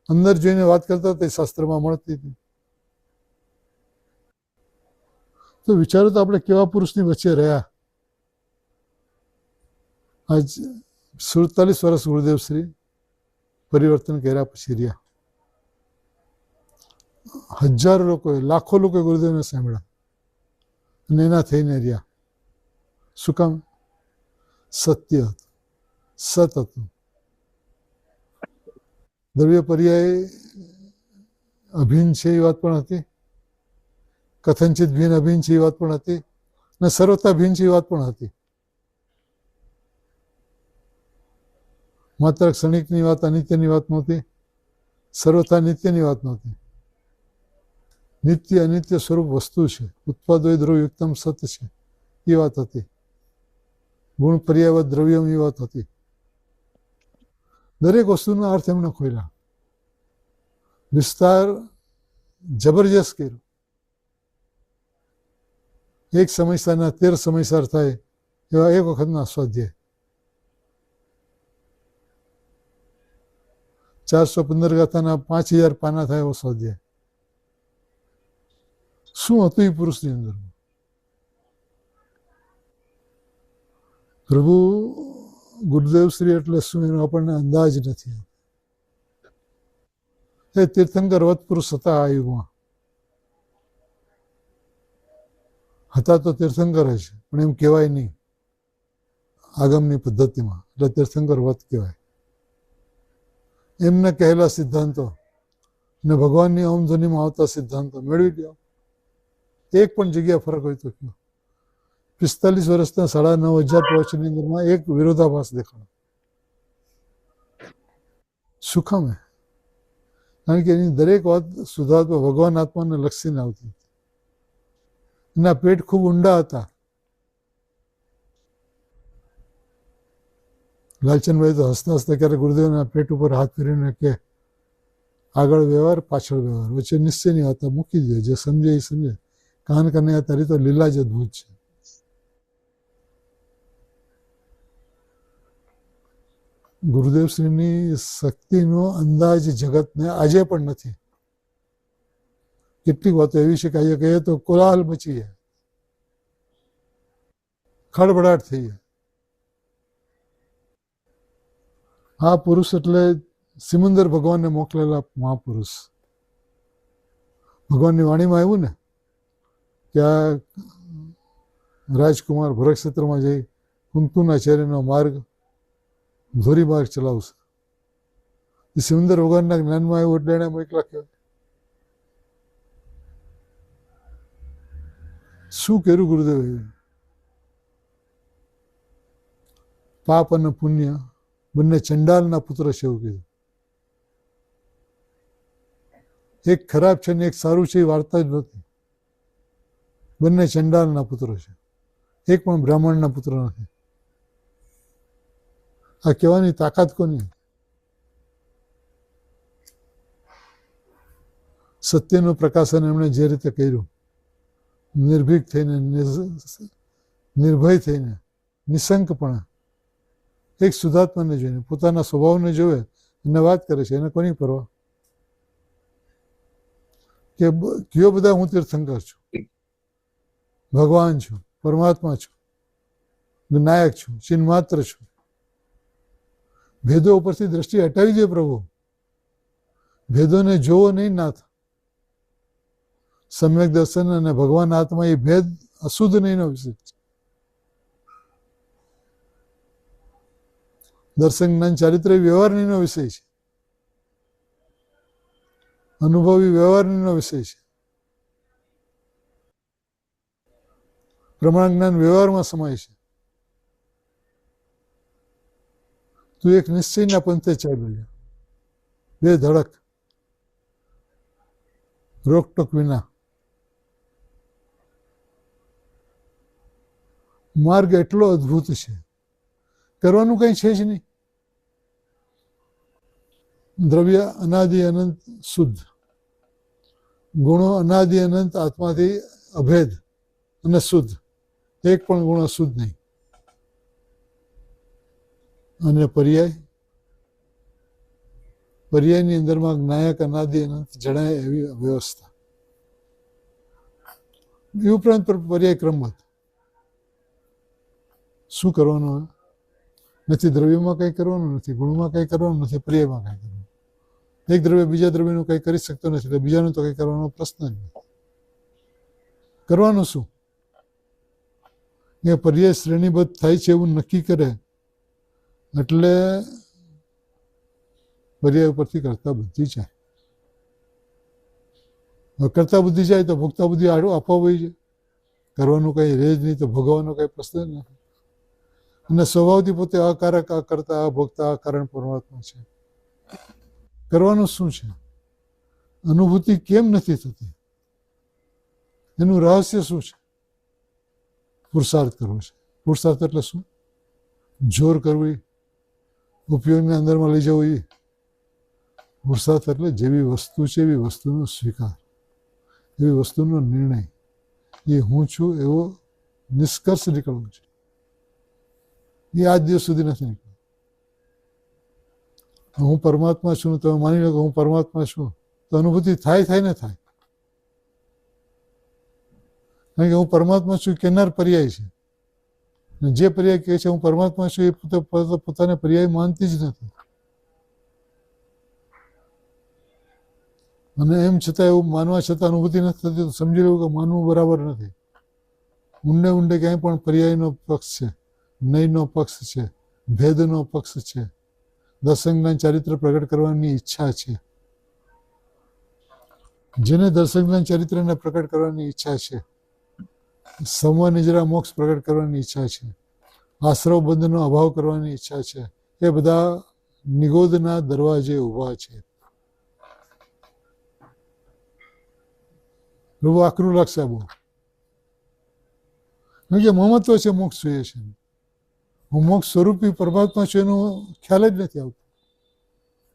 અંદર જોઈને વાત કરતા હતા, એ શાસ્ત્રમાં મળતી હતી. તો વિચારો તો આપણે કેવા પુરુષની વચ્ચે રહ્યા. આજ 47 વર્ષ ગુરુદેવશ્રી પરિવર્તન કર્યા પછી રહ્યા. હજારો લોકોએ, લાખો લોકોએ ગુરુદેવને સાંભળ્યા અને એના થઈને રહ્યા. શું કામ? સત્ય હતું, સત હતું. દ્રવ્ય પર્યાય અભિન્ન છે એ વાત પણ હતી, કથનચિત ભિન્ન અભિન્ન છે એ વાત પણ હતી, અને સર્વતા ભિન્ન છે એ વાત પણ હતી. માત્ર ક્ષણિકની વાત, અનિત્યની વાત નહોતી, સર્વથા નિત્યની વાત નહોતી. નિત્ય અનિત્ય સ્વરૂપ વસ્તુ છે, ઉત્પાદો દ્રવ્યુક્તમ સત છે એ વાત હતી. ગુણ પર્યાવત દ્રવ્યમ એ વાત હતી. દરેક વસ્તુનો અર્થ એમણે ખોલ્યા, વિસ્તાર જબરજસ્ત કર્યો. એક સમયસારના 13 સમયસાર થાય એવા એક વખતના સ્વાધ્યાય. 415 ગાથાના 5000 પાના થાય એવો સ્વાધ્યાય. શું હતું એ પુરુષની અંદર? પ્રભુ ગુરુદેવશ્રી એટલે શું એનો આપણને અંદાજ નથી. એ તીર્થંકર વત પુરુષ હતા આ યુગમાં. હતા તો તીર્થંકર જ, પણ એમ કહેવાય નહીં આગમની પદ્ધતિમાં, એટલે તીર્થંકર વત કહેવાય. એમને કહેલા સિદ્ધાંતો ને ભગવાનની ઓમ ધ્વનિમાં આવતા સિદ્ધાંતો મેળવી લ્યો. એક પણ જગ્યા ફરક હોય તો કયો. 45 વર્ષના 9,500 પ્રવચનની અંદરમાં એક વિરોધાભાસ દેખાડો. શું કામ? કારણ કે એની દરેક વાત શુદ્ધાત્મા ભગવાન આત્માને લક્ષીને આવતી. એના પેટ ખૂબ ઊંડા હતા. લાલચંદભાઈ તો હસતા હસતા ક્યારેક ગુરુદેવના પેટ ઉપર હાથ ફેરીને કે આગળ વ્યવહાર પાછળ વ્યવહાર, વચ્ચે નિશ્ચયની વાતો મૂકી દે, જે સમજે એ સમજે. કાન કનૈયા તારી તો લીલા જ અદભુત છે. ગુરુદેવશ્રીની શક્તિનો અંદાજ જગતને આજે પણ નથી. કેટલીક વાતો એવી છે કે આજે કહીએ તો કોલાહલ મચી જાય, ખળભળાટ થઈ જાય. આ પુરુષ એટલે સિમંદર ભગવાનને મોકલેલા મહાપુરુષ. ભગવાનની વાણીમાં આવ્યું ને કે આ રાજકુમાર ભરતક્ષેત્રમાં જઈ કુંતુના ચેરીનો માર્ગ ધોરી માર્ગ ચલાવશે. એ સિમંદર ભગવાનના જ્ઞાનમાં આવ્યું એટલે એને મોકલા કહેવાય. શું કર્યું ગુરુદેવે? પાપ અને પુણ્ય બંને ચંડાલના પુત્ર છે એવું કીધું. એક ખરાબ છે ને એક સારું છે એ વાર્તા જ નથી. બંને ચંડાલના પુત્રો છે, એક પણ બ્રાહ્મણના પુત્ર નથી. આ કહેવાની તાકાત કોની? સત્યનું પ્રકાશન એમણે જે રીતે કર્યું, નિર્ભીક થઈને, નિર્ભય થઈને, નિશંકપણે, એક શુદ્ધાત્માને જોઈને, પોતાના સ્વભાવને જોવે અને વાત કરે છે. એને કોની પરવા કે કયો બધા હું તીર્થંકર છું, ભગવાન છું, પરમાત્મા છું, વિનાયક છું, ચિન્હ માત્ર છું. ભેદો ઉપરથી દ્રષ્ટિ હટાવી દે પ્રભુ. ભેદોને જોવો નહીં નાથ. સમ્યક દર્શન અને ભગવાન આત્મા એ ભેદ અશુદ્ધ નહીંનો વિષય છે. દર્શન જ્ઞાન ચારિત્ર વ્યવહારનીનો વિષય છે, અનુભવી વ્યવહારનીનો વિષય છે. પ્રમાણ જ્ઞાન વ્યવહારમાં સમાય છે. તું એક નિશ્ચયના પંથે ચાલ્યો, બે ધડક, રોકટોક વિના. માર્ગ એટલો અદ્ભુત છે, કરવાનું કંઈ છે જ નહીં. દ્રવ્ય અનાદિ અનંત શુદ્ધ, ગુણો અનાદિ અનંત આત્માથી અભેદ અને શુદ્ધ, એક પણ ગુણ અશુદ્ધ નહીં. અને પર્યાયની અંદરમાં જ્ઞાયક અનાદિ અનંત જણાય એવી વ્યવસ્થા. એ ઉપરાંત પર્યાય ક્રમબદ્ધ. શું કરવાનું? નથી દ્રવ્યમાં કંઈ કરવાનું, નથી ગુણમાં કંઈ કરવાનું, નથી પર્યાયમાં કંઈ કરવાનું. એક દ્રવ્ય બીજા દ્રવ્યનું કંઈ કરી શકતો નથી, એટલે બીજાનું તો કંઈ કરવાનો પ્રશ્ન જ નથી. કરવાનું શું? એ પર્યાય શ્રેણીબદ્ધ થાય છે એવું નક્કી કરે એટલે પર્યાય ઉપરથી કરતા બુદ્ધિ જાય. કરતા બુદ્ધિ જાય તો ભોગતા બુદ્ધિ આપવા હોય છે. કરવાનું કંઈ રહે જ નહીં તો ભોગવવાનો કંઈ પ્રશ્ન જ નથી. અને સ્વભાવથી પોતે અકારક, અકર્તા, અભોગતા, અકારણ પરમાત્મા છે. કરવાનું શું છે? અનુભૂતિ કેમ નથી થતી? એનું રહસ્ય શું છે? પુરુષાર્થ કરવો છે. પુરુષાર્થ એટલે શું? જોર કરવી, ઉપયોગને અંદરમાં લઈ જવું. એ પુરુષાર્થ એટલે જેવી વસ્તુ છે એવી વસ્તુનો સ્વીકાર, એવી વસ્તુનો નિર્ણય. એ હું છું એવો નિષ્કર્ષ નીકળવો છે. એ આજ દિવસ સુધી નથી નીકળ્યો. હું પરમાત્મા છું, તમે માની લો કે હું પરમાત્મા છું, તો અનુભૂતિ થાય ને થાય. કારણ કે હું પરમાત્મા છું કેનાર પર્યાય છે. જે પર્યાય કહે છે હું પરમાત્મા છું એ પોતાને પર્યાય માનતી જ નથી. અને એમ છતાં એવું માનવા છતાં અનુભૂતિ નથી થતી, તો સમજી લેવું કે માનવું બરાબર નથી. ઊંડે ઊંડે ક્યાંય પણ પર્યાયનો પક્ષ છે, નયનો પક્ષ છે, ભેદનો પક્ષ છે, દર્શન જ્ઞાન ચારિત્ર પ્રગટ કરવાની ઈચ્છા છે. જેને દર્શન જ્ઞાન ચરિત્રને પ્રગટ કરવાની ઈચ્છા છે, સમવા નિજરા મોક્ષ પ્રગટ કરવાની ઈચ્છા છે, આશ્રવ બંધનો અભાવ કરવાની ઈચ્છા છે, એ બધા નિગોદના દરવાજે ઊભા છે. બહુ આકરું લાગશે બહુ, કારણ કે મમત્વ છે મોક્ષ જોઈએ છે. હું મોક્ષ સ્વરૂપી પરમાત્મા છું એનો ખ્યાલ જ નથી આવતો.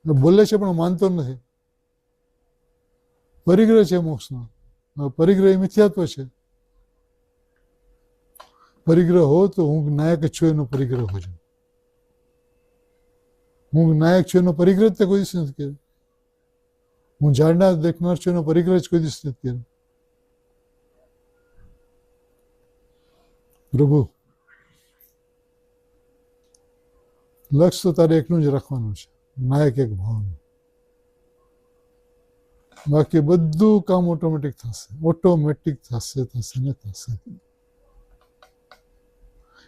બોલે છે પણ માનતો નથી. પરિગ્રહ છે મોક્ષનો. પરિગ્રહ એ મિથ્યાત્વ છે. પરિગ્રહ હો તો હું નાયક છું એનો પરિગ્રહ હો છું. હું નાયક છું એનો પરિગ્રહ તે કોઈ દિવસ નથી કર્યો. હું જાણનાર દેખનાર છું એનો પરિગ્રહ જ કોઈ દિવસ નથી કર્યો. પ્રભુ, લક્ષ્ય તો તારે એકનું જ રાખવાનું છે, નાયક એક ભાવનું. બાકી બધું કામ ઓટોમેટિક થશે, ઓટોમેટિક થશે ને થશે.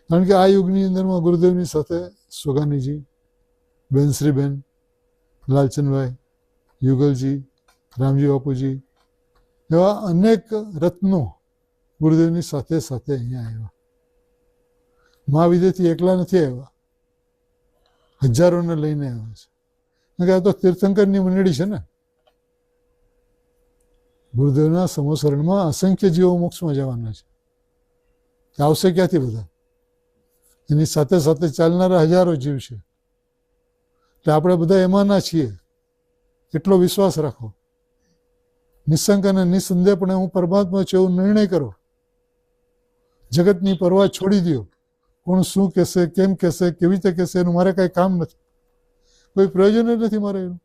કારણ કે આ યુગની અંદરમાં ગુરુદેવની સાથે સોગાનીજી, બેનશ્રીબેન, લાલચંદભાઈ, યુગલજી, રામજી બાપુજી એવા અનેક રત્નો ગુરુદેવની સાથે સાથે અહીંયા આવ્યા. મહાવિદ્યથી એકલા નથી આવ્યા, હજારોને લઈને આવ્યા છે. કારણ કે આ તો તીર્થંકરની મંડળી છે ને. ગુરુદેવના સમોસરણમાં અસંખ્ય જીવો મોક્ષમાં જવાના છે. આવશે ક્યાંથી બધા? એની સાથે સાથે ચાલનારા હજારો જીવ છે. એટલે આપણે બધા એમાંના છીએ એટલો વિશ્વાસ રાખો. નિશંક અને નિસંદેહપણે હું પરમાત્મા છું એવું નિર્ણય કરો. જગતની પરવા છોડી દો. કોણ શું કહેશે, કેમ કહેશે, કેવી રીતે કહેશે, એનું મારે કાંઈ કામ નથી. કોઈ પ્રયોજન જ નથી મારે એનું.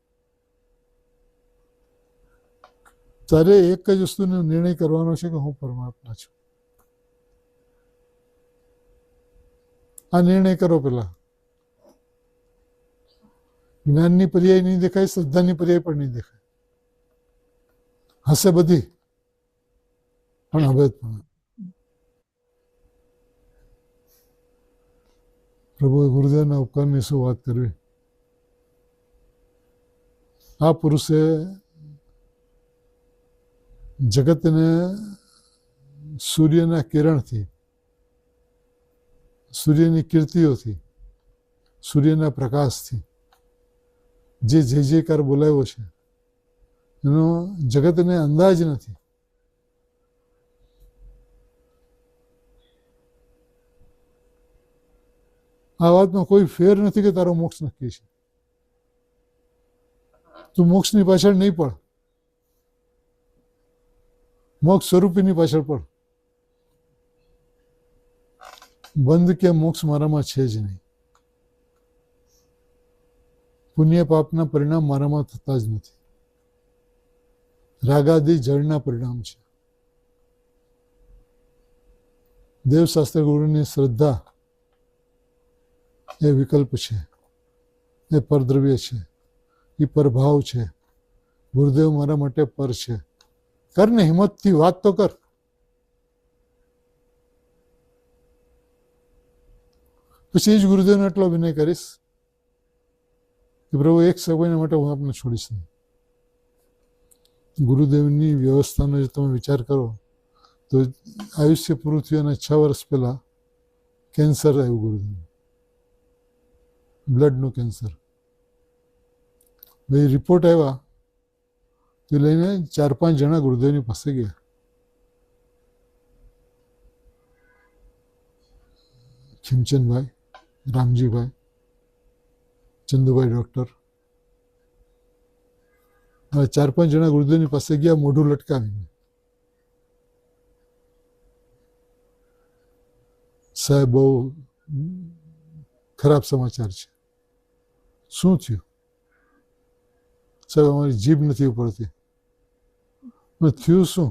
તારે એક જ વસ્તુનો નિર્ણય કરવાનો છે કે હું પરમાત્મા છું. આ નિર્ણય કરો પેલા. જ્ઞાનની પર્યાય નહીં દેખાય, શ્રદ્ધાની પર્યાય પણ નહીં દેખાય. હશે બધી, પણ હવે પ્રભુ ગુરુદેવના ઉપકારની શું વાત કરવી. આ પુરુષે જગતને સૂર્યના કિરણથી, સૂર્યની કીર્તિઓથી, સૂર્યના પ્રકાશથી જે જય જયકાર બોલાવ્યો છે એનો જગતને અંદાજ નથી. આ વાતમાં કોઈ ફેર નથી કે તારો મોક્ષ નક્કી છે. તું મોક્ષની પાછળ નહીં પડ, મોક્ષ સ્વરૂપીની પાછળ પડ. બંધ કે મોક્ષ મારામાં છે જ નહીં. પુણ્ય પાપના પરિણામ મારામાં થતા જ નથી. રાગાદી જળના પરિણામ છે. દેવશાસ્ત્ર ગુરુની શ્રદ્ધા એ વિકલ્પ છે, એ પરદ્રવ્ય છે, એ પરભાવ છે. ગુરુદેવ મારા માટે પર છે. કર ને, હિંમતથી વાત તો કર. પછી જ ગુરુદેવને એટલો વિનય કરીશ કે પ્રભુ એક સમય માટે હું આપને છોડીશ નહીં. ગુરુદેવની વ્યવસ્થાનો જો તમે વિચાર કરો તો આયુષ્ય પૂરું થયું અને 6 વર્ષ પહેલાં કેન્સર આવ્યું ગુરુદેવ, બ્લડનું કેન્સર. ભાઈ રિપોર્ટ આવ્યા તે લઈને 4-5 જણા ગુરુદેવની પાસે ગયા. ખીમચંદભાઈ, રામજીભાઈ, ચંદુભાઈ ડૉક્ટર, હવે 4-5 જણા ગુરુદેવની પાસે ગયા મોઢું લટકાવીને. સાહેબ બહુ ખરાબ સમાચાર છે. શું થયું? સાહેબ અમારી જીભ નથી ઉપડતી. થયું શું?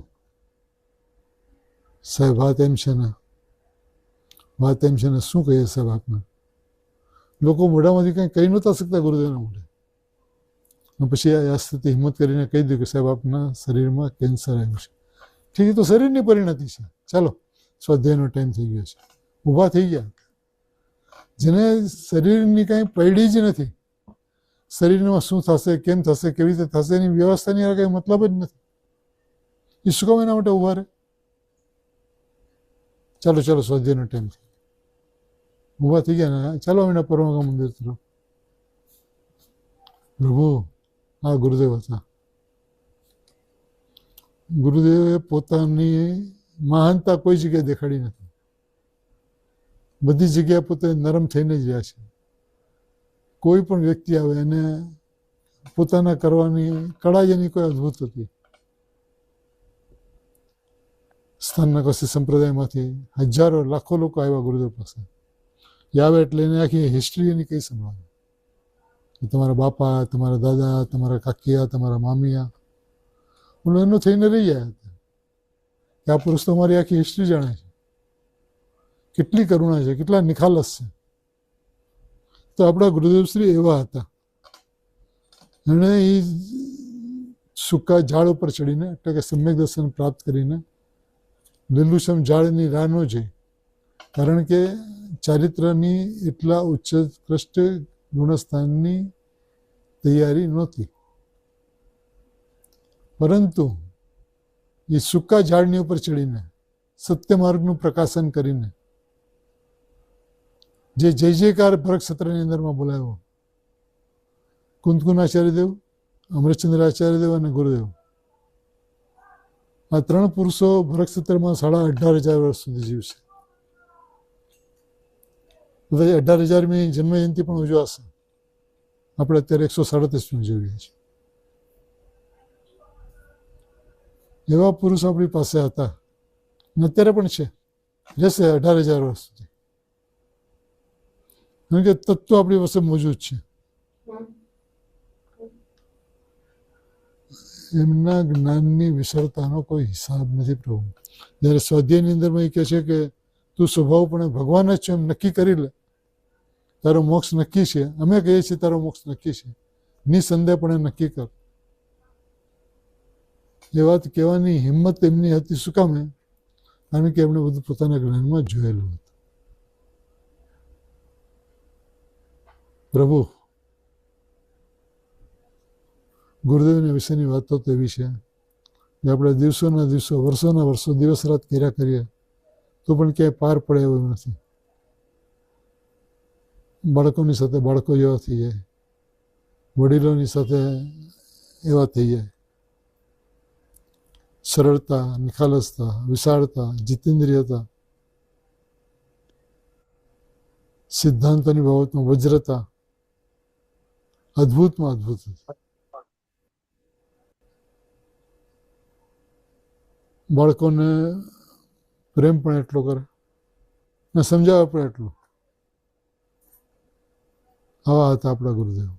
સાહેબ વાત એમ છે ને, વાત એમ છે ને. શું કહીએ સાહેબ આપને? લોકો મોઢામાંથી કંઈ કહી નહોતા શકતા ગુરુદેવના મોઢે. પછી આ સ્થિતિ હિંમત કરીને કહી દીધું કે સાહેબ આપના શરીરમાં કેન્સર આવ્યું છે. ઠીક છે, તો શરીરની પરિણતિ છે. ચાલો, સ્વાધ્યાયનો ટાઈમ થઈ ગયો છે. ઊભા થઈ ગયા. જેને શરીરની કાંઈ પડી જ નથી, શરીરમાં શું થશે, કેમ થશે, કેવી રીતે થશે એની વ્યવસ્થાની કંઈ મતલબ જ નથી. એ શું કામ એના માટે ઊભા રહે? ચાલો ચાલો, સ્વાધ્યાયનો ટાઈમ થઈ ગયો. ઊભા થઈ ગયા ને ચાલો એના પરમાગમ મંદિર તરફ. પ્રભુ, આ ગુરુદેવ હતા. ગુરુદેવે પોતાની મહાનતા કોઈ જગ્યાએ દેખાડી નથી. બધી જગ્યાએ પોતે નરમ થઈને જ રહ્યા છે. કોઈ પણ વ્યક્તિ આવે એને પોતાના કરવાની કળા જ એની કોઈ અદ્ભુત હતી. સ્થાનના કશી સંપ્રદાયમાંથી હજારો લાખો લોકો આવ્યા ગુરુદેવ પાસે. આવે એટલે એને આખી હિસ્ટ્રી એની કઈ સંભળાવે. તમારા બાપા, તમારા દાદા, તમારા કાકિયા, તમારા મામિયા, બોલો એનું થઈને રહી જાય કે આ પુરુષ તો અમારી આખી હિસ્ટ્રી જાણે છે, કેટલી કરુણા છે, કેટલા નિખાલસ છે. તો આપણા ગુરુદેવશ્રી એવા હતા. એણે એ સૂકા ઝાડ ઉપર ચડીને, એટલે કે સમ્યક દર્શન પ્રાપ્ત કરીને લીલુંછમ ઝાડની રાહ ન જોઈ, કારણ કે ચારિત્રની એટલા ઉત્કૃષ્ટ ગુણસ્થાનની તૈયારી નહોતી. પરંતુ એ સૂકા ઝાડની ઉપર ચડીને સત્ય માર્ગનું પ્રકાશન કરીને જે જય જયકાર ભરત ક્ષેત્રની અંદરમાં બોલાવ્યો, કુંદકુન આચાર્યદેવ, અમૃતચંદ્ર આચાર્યદેવ અને ગુરુદેવ, આ ત્રણ પુરુષો ભરત ક્ષેત્રમાં 18,500 વર્ષ સુધી જીવશે. 18,000મી જન્મજયંતિ પણ ઉજવાશે. આપણે અત્યારે 137મી ઉજવીએ છીએ. એવા પુરુષ આપણી પાસે હતા અને અત્યારે પણ છે, રહેશે 18,000 વર્ષ સુધી. કારણ કે તત્વ આપણી પાસે મોજૂદ છે. એમના જ્ઞાનની વિશાળતાનો કોઈ હિસાબ નથી પ્રભુ. જ્યારે સ્વાધ્યાયની અંદરમાં એ કહે છે કે તું સ્વભાવપણે ભગવાન જ છો એમ નક્કી કરી લે, તારો મોક્ષ નક્કી છે. અમે કહીએ છીએ તારો મોક્ષ નક્કી છે, નિસંદેહપણે નક્કી કર. એ વાત કહેવાની હિંમત એમની હતી. શું કામે? કારણ કે એમણે બધું પોતાના જ્ઞાનમાં જોયેલું હતું. પ્રભુ ગુરુદેવના વિશેની વાતો તો એવી છે કે આપણે દિવસોના દિવસો, વર્ષોના વર્ષો, દિવસ રાત કર્યા કરીએ તો પણ ક્યાંય પાર પડે એવું નથી. બાળકોની સાથે બાળકો જેવા થઈ જાય, વડીલોની સાથે એવા થઈ જાય. સરળતા, નિખાલસતા, વિશાળતા, જીતેન્દ્રિયતા, સિદ્ધાંતોની બાબતમાં વજ્રતા, અદ્ભુતમાં અદ્ભુત હતી. બાળકોને પ્રેમ પણ એટલો કરે ને સમજાવે પણ એટલું. આવા હતા આપણા ગુરુદેવ.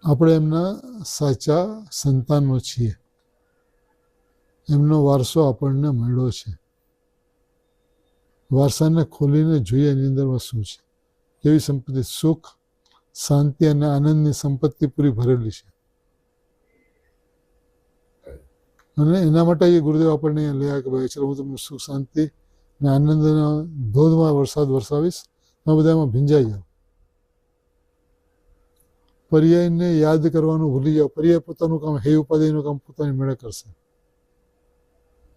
આપણે એમના સાચા સંતાનો છીએ. એમનો વારસો આપણને મળ્યો છે. વારસાને ખોલીને જોઈએ એની અંદરમાં શું છે, કેવી સંપત્તિ, સુખ, શાંતિ અને આનંદની સંપત્તિ પૂરી ભરેલી છે. અને એના માટે એ ગુરુદેવ આપણને લઈ આવ્યા કે ભાઈ ચલો હું તમને સુખ, શાંતિ અને આનંદના ધોધમાં વરસાદ વરસાવીશ, તમે બધા એમાં ભીંજાઈ જાઓ. પર્યાયને યાદ કરવાનું ભૂલી જાઓ. પર્યાય પોતાનું કામ, હે ઉપાધિનું કામ પોતાની મેળે કરશે.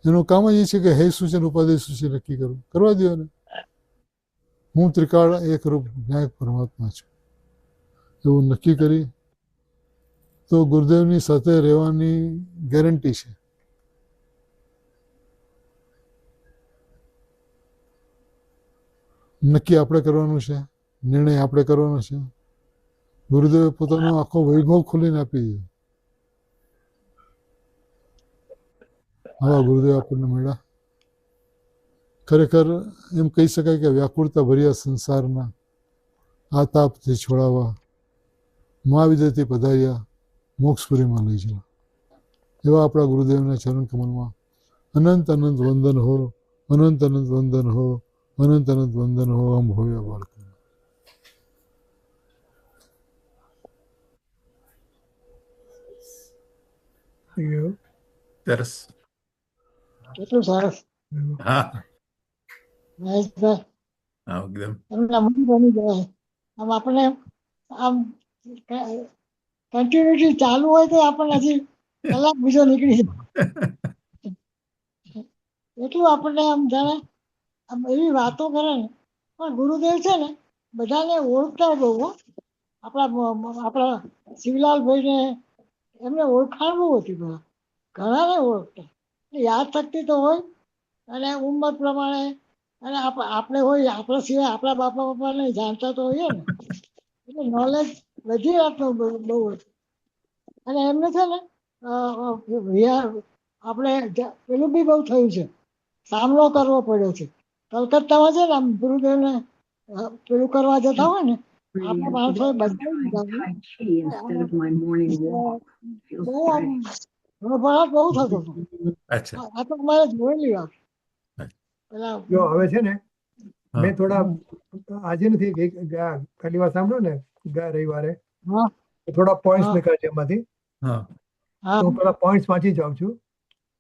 એનું કામ જ એ છે કે હે શું છે, ઉપાધિ શું છે નક્કી કરવું. કરવા દો ને. હું ત્રિકાળ એકરૂપ ન્યાયક પરમાત્મા છું એવું નક્કી કરી તો ગુરુદેવની સાથે રહેવાની ગેરંટી છે. નક્કી આપણે કરવાનું છે, નિર્ણય આપણે કરવાનો છે. ગુરુદેવે પોતાનો આખો વૈભવ ખોલીને આપી દીધો. આવા ગુરુદેવ આપણને મળ્યા. ખરેખર એમ કહી શકાય કે વ્યાકુળતા ભર્યા સંસારના આ તાપથી છોડાવવા મહાવિદ્યથી પધાર્યા, મોક્ષપુરીમાં લઈ જવા. એવા આપણા ગુરુદેવના ચરણ કમલમાં અનંત અનંત વંદન હો, અનંત અનંત વંદન હો, અનંત અનંત વંદન હો. આમ ભવ્ય બાળકો. સરસ. કેટલું સરસ. હા, મહેશભાઈ હા, એકદમ. એમના મન બની જાય. આમ આપણે આમ કન્ટિન્યુટી ચાલુ હોય તો આપણને હજી કલાક બીજો નીકળી જાય. એટલું આપણને આમ જાણે આમ એવી વાતો કરે ને. પણ ગુરુદેવ છે ને બધાને ઓળખતા બહુ હો. આપણા શિવલાલભાઈને એમને ઓળખાણ બહુ હતી. બધા ઘણાને ઓળખતા. યાદ શક્તિ તો હોય અને ઉંમર પ્રમાણે અને આપણે હોય, આપણા સિવાય આપણા બાપા બાપાને જાણતા તો હોઈએ ને, એટલે નોલેજ બધી વાતનું બહુ હતું. અને એમને છે ને આપણે પેલું બી બહુ થયું છે, સામનો કરવો પડ્યો છે. કલકત્તામાં છે ને આમ ગુરુદેવને પેલું કરવા જતા હોય ને આપણા માણસોએ બતાવી દીધા છે. બહુ આમ ભરભરાટ બહુ થતો હતો. અચ્છા. આ તો અમારે જોયેલી વાત. પેલા જો હવે છે ને હા. મેં થોડા આજે નથી પહેલી વાર સાંભળ્યું ને ગયા રવિવારે હા થોડા પોઈન્ટ્સ હા. લખ્યા છે એમાંથી. હા. હા તો હું પેલા પોઈન્ટ્સ વાંચી જાઉં છું,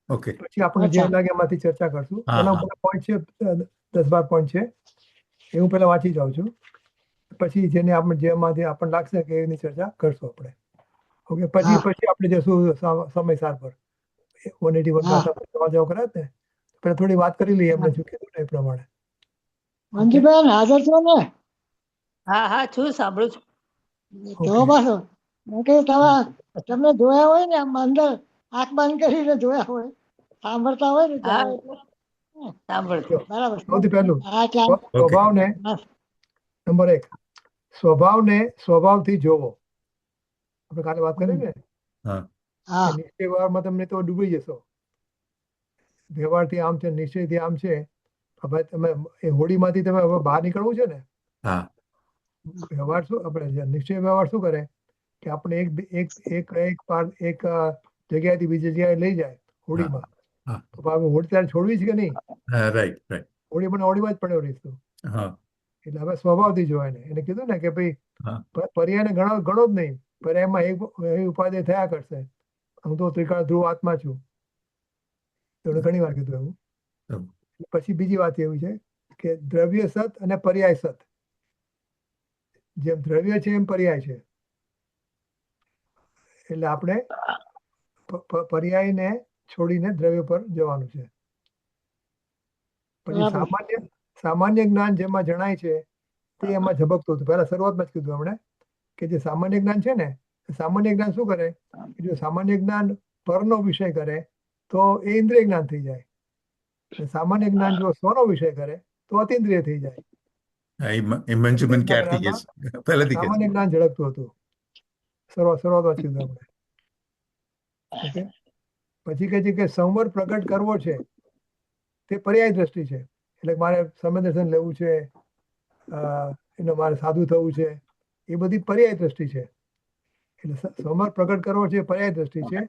ઓકે. પછી આપણે જે અચ્છા. લાગે એમાંથી ચર્ચા કરશું. હા, એના હા. બધા પોઈન્ટ છે 10-12 પોઈન્ટ છે એ હું પેલા વાંચી જાઉં છું, પછી જેમાંથી આપણને લાગશે કે એની ચર્ચા કરશું આપણે. ઓકે, પછી હા. આપણે જશું સમયસાર પર 181 હા. પાછા જવા જવા કરે ને પેલા થોડી વાત કરી લઈએ એમને શું કીધું ને એ પ્રમાણે. મંજુબેન હાજર છો ને? હા હા છું, સાંભળું છું. જો પાછો મેં કહ્યું તમે જોયા હોય ને આમ અંદર આંખ બંધ કરીને જોયા હોય, સાંભળતા હોય ને હા ત્યારે. એટલે સાંભળતી. જો, બરાબર. સૌથી પહેલું હા ચાલો. સ્વભાવને હા. નંબર 1, સ્વભાવથી જોવો. આપણે કાલે વાત કરી ને હા. હા કે નિશ્ચય વ્યવહારમાં તમને તો ડૂબી જશો. વ્યવહારથી આમ છે, નિશ્ચયથી આમ છે. હવે તમે એ હોડીમાંથી તમે હવે બહાર નીકળવું છે ને, હા. વ્યવહાર શું આપણે નિશ્ચય વ્યવહાર શું કરે કે આપણે એક જગ્યાએથી બીજી જગ્યાએ લઈ જાય હોડીમાં. હા. તો આપણે હોડી ત્યારે છોડવી છે કે નહીં? Right, right. હોડીમાં જ પડ્યો રહીશ તું. હા. એટલે હવે સ્વભાવથી જોવાય ને એને કીધું ને કે ભાઈ હા. પર્યાયને ઘણો જ નહીં, પર્યાયમાં એક ઉપાધિ થયા કરશે. હું તો ત્રિકાળ ધ્રુવ આત્મા છું. એમણે ઘણી વાર કીધું એવું. હમ. પછી બીજી વાત એવી છે કે દ્રવ્ય સત અને પર્યાય સત. જેમ દ્રવ્ય છે એમ પર્યાય છે. એટલે આપણે પર્યાયને છોડીને દ્રવ્ય પર જવાનું છે. પછી બરાબર. સામાન્ય જ્ઞાન જેમાં જણાય છે તે એમાં ઝબકતું હતું. પહેલા શરૂઆતમાં જ કીધું આપણે કે જે સામાન્ય જ્ઞાન છે ને, સામાન્ય જ્ઞાન શું કરે કે જો સામાન્ય જ્ઞાન પરનો વિષય કરે તો એ ઇન્દ્રિય જ્ઞાન થઈ જાય. અને સામાન્ય જ્ઞાન જો સ્વનો વિષય કરે તો અતિન્દ્રિય થઈ જાય. એ મંજુબેન ક્યારથી કે છે? પહેલાથી કે સામાન્ય છે. જ્ઞાન ઝળકતું હતું. શરૂઆતમાં જ કીધું આપણે. ઓકે, પછી કહે છે કે સંવર પ્રગટ કરવો છે તે પર્યાય દ્રષ્ટિ છે. એટલે મારે સંવેદન લેવું છે, મારે સાધુ થવું છે, એ બધી પર્યાય દ્રષ્ટિ છે. એટલે સંવર પ્રગટ કરવો છે પર્યાય દ્રષ્ટિ છે.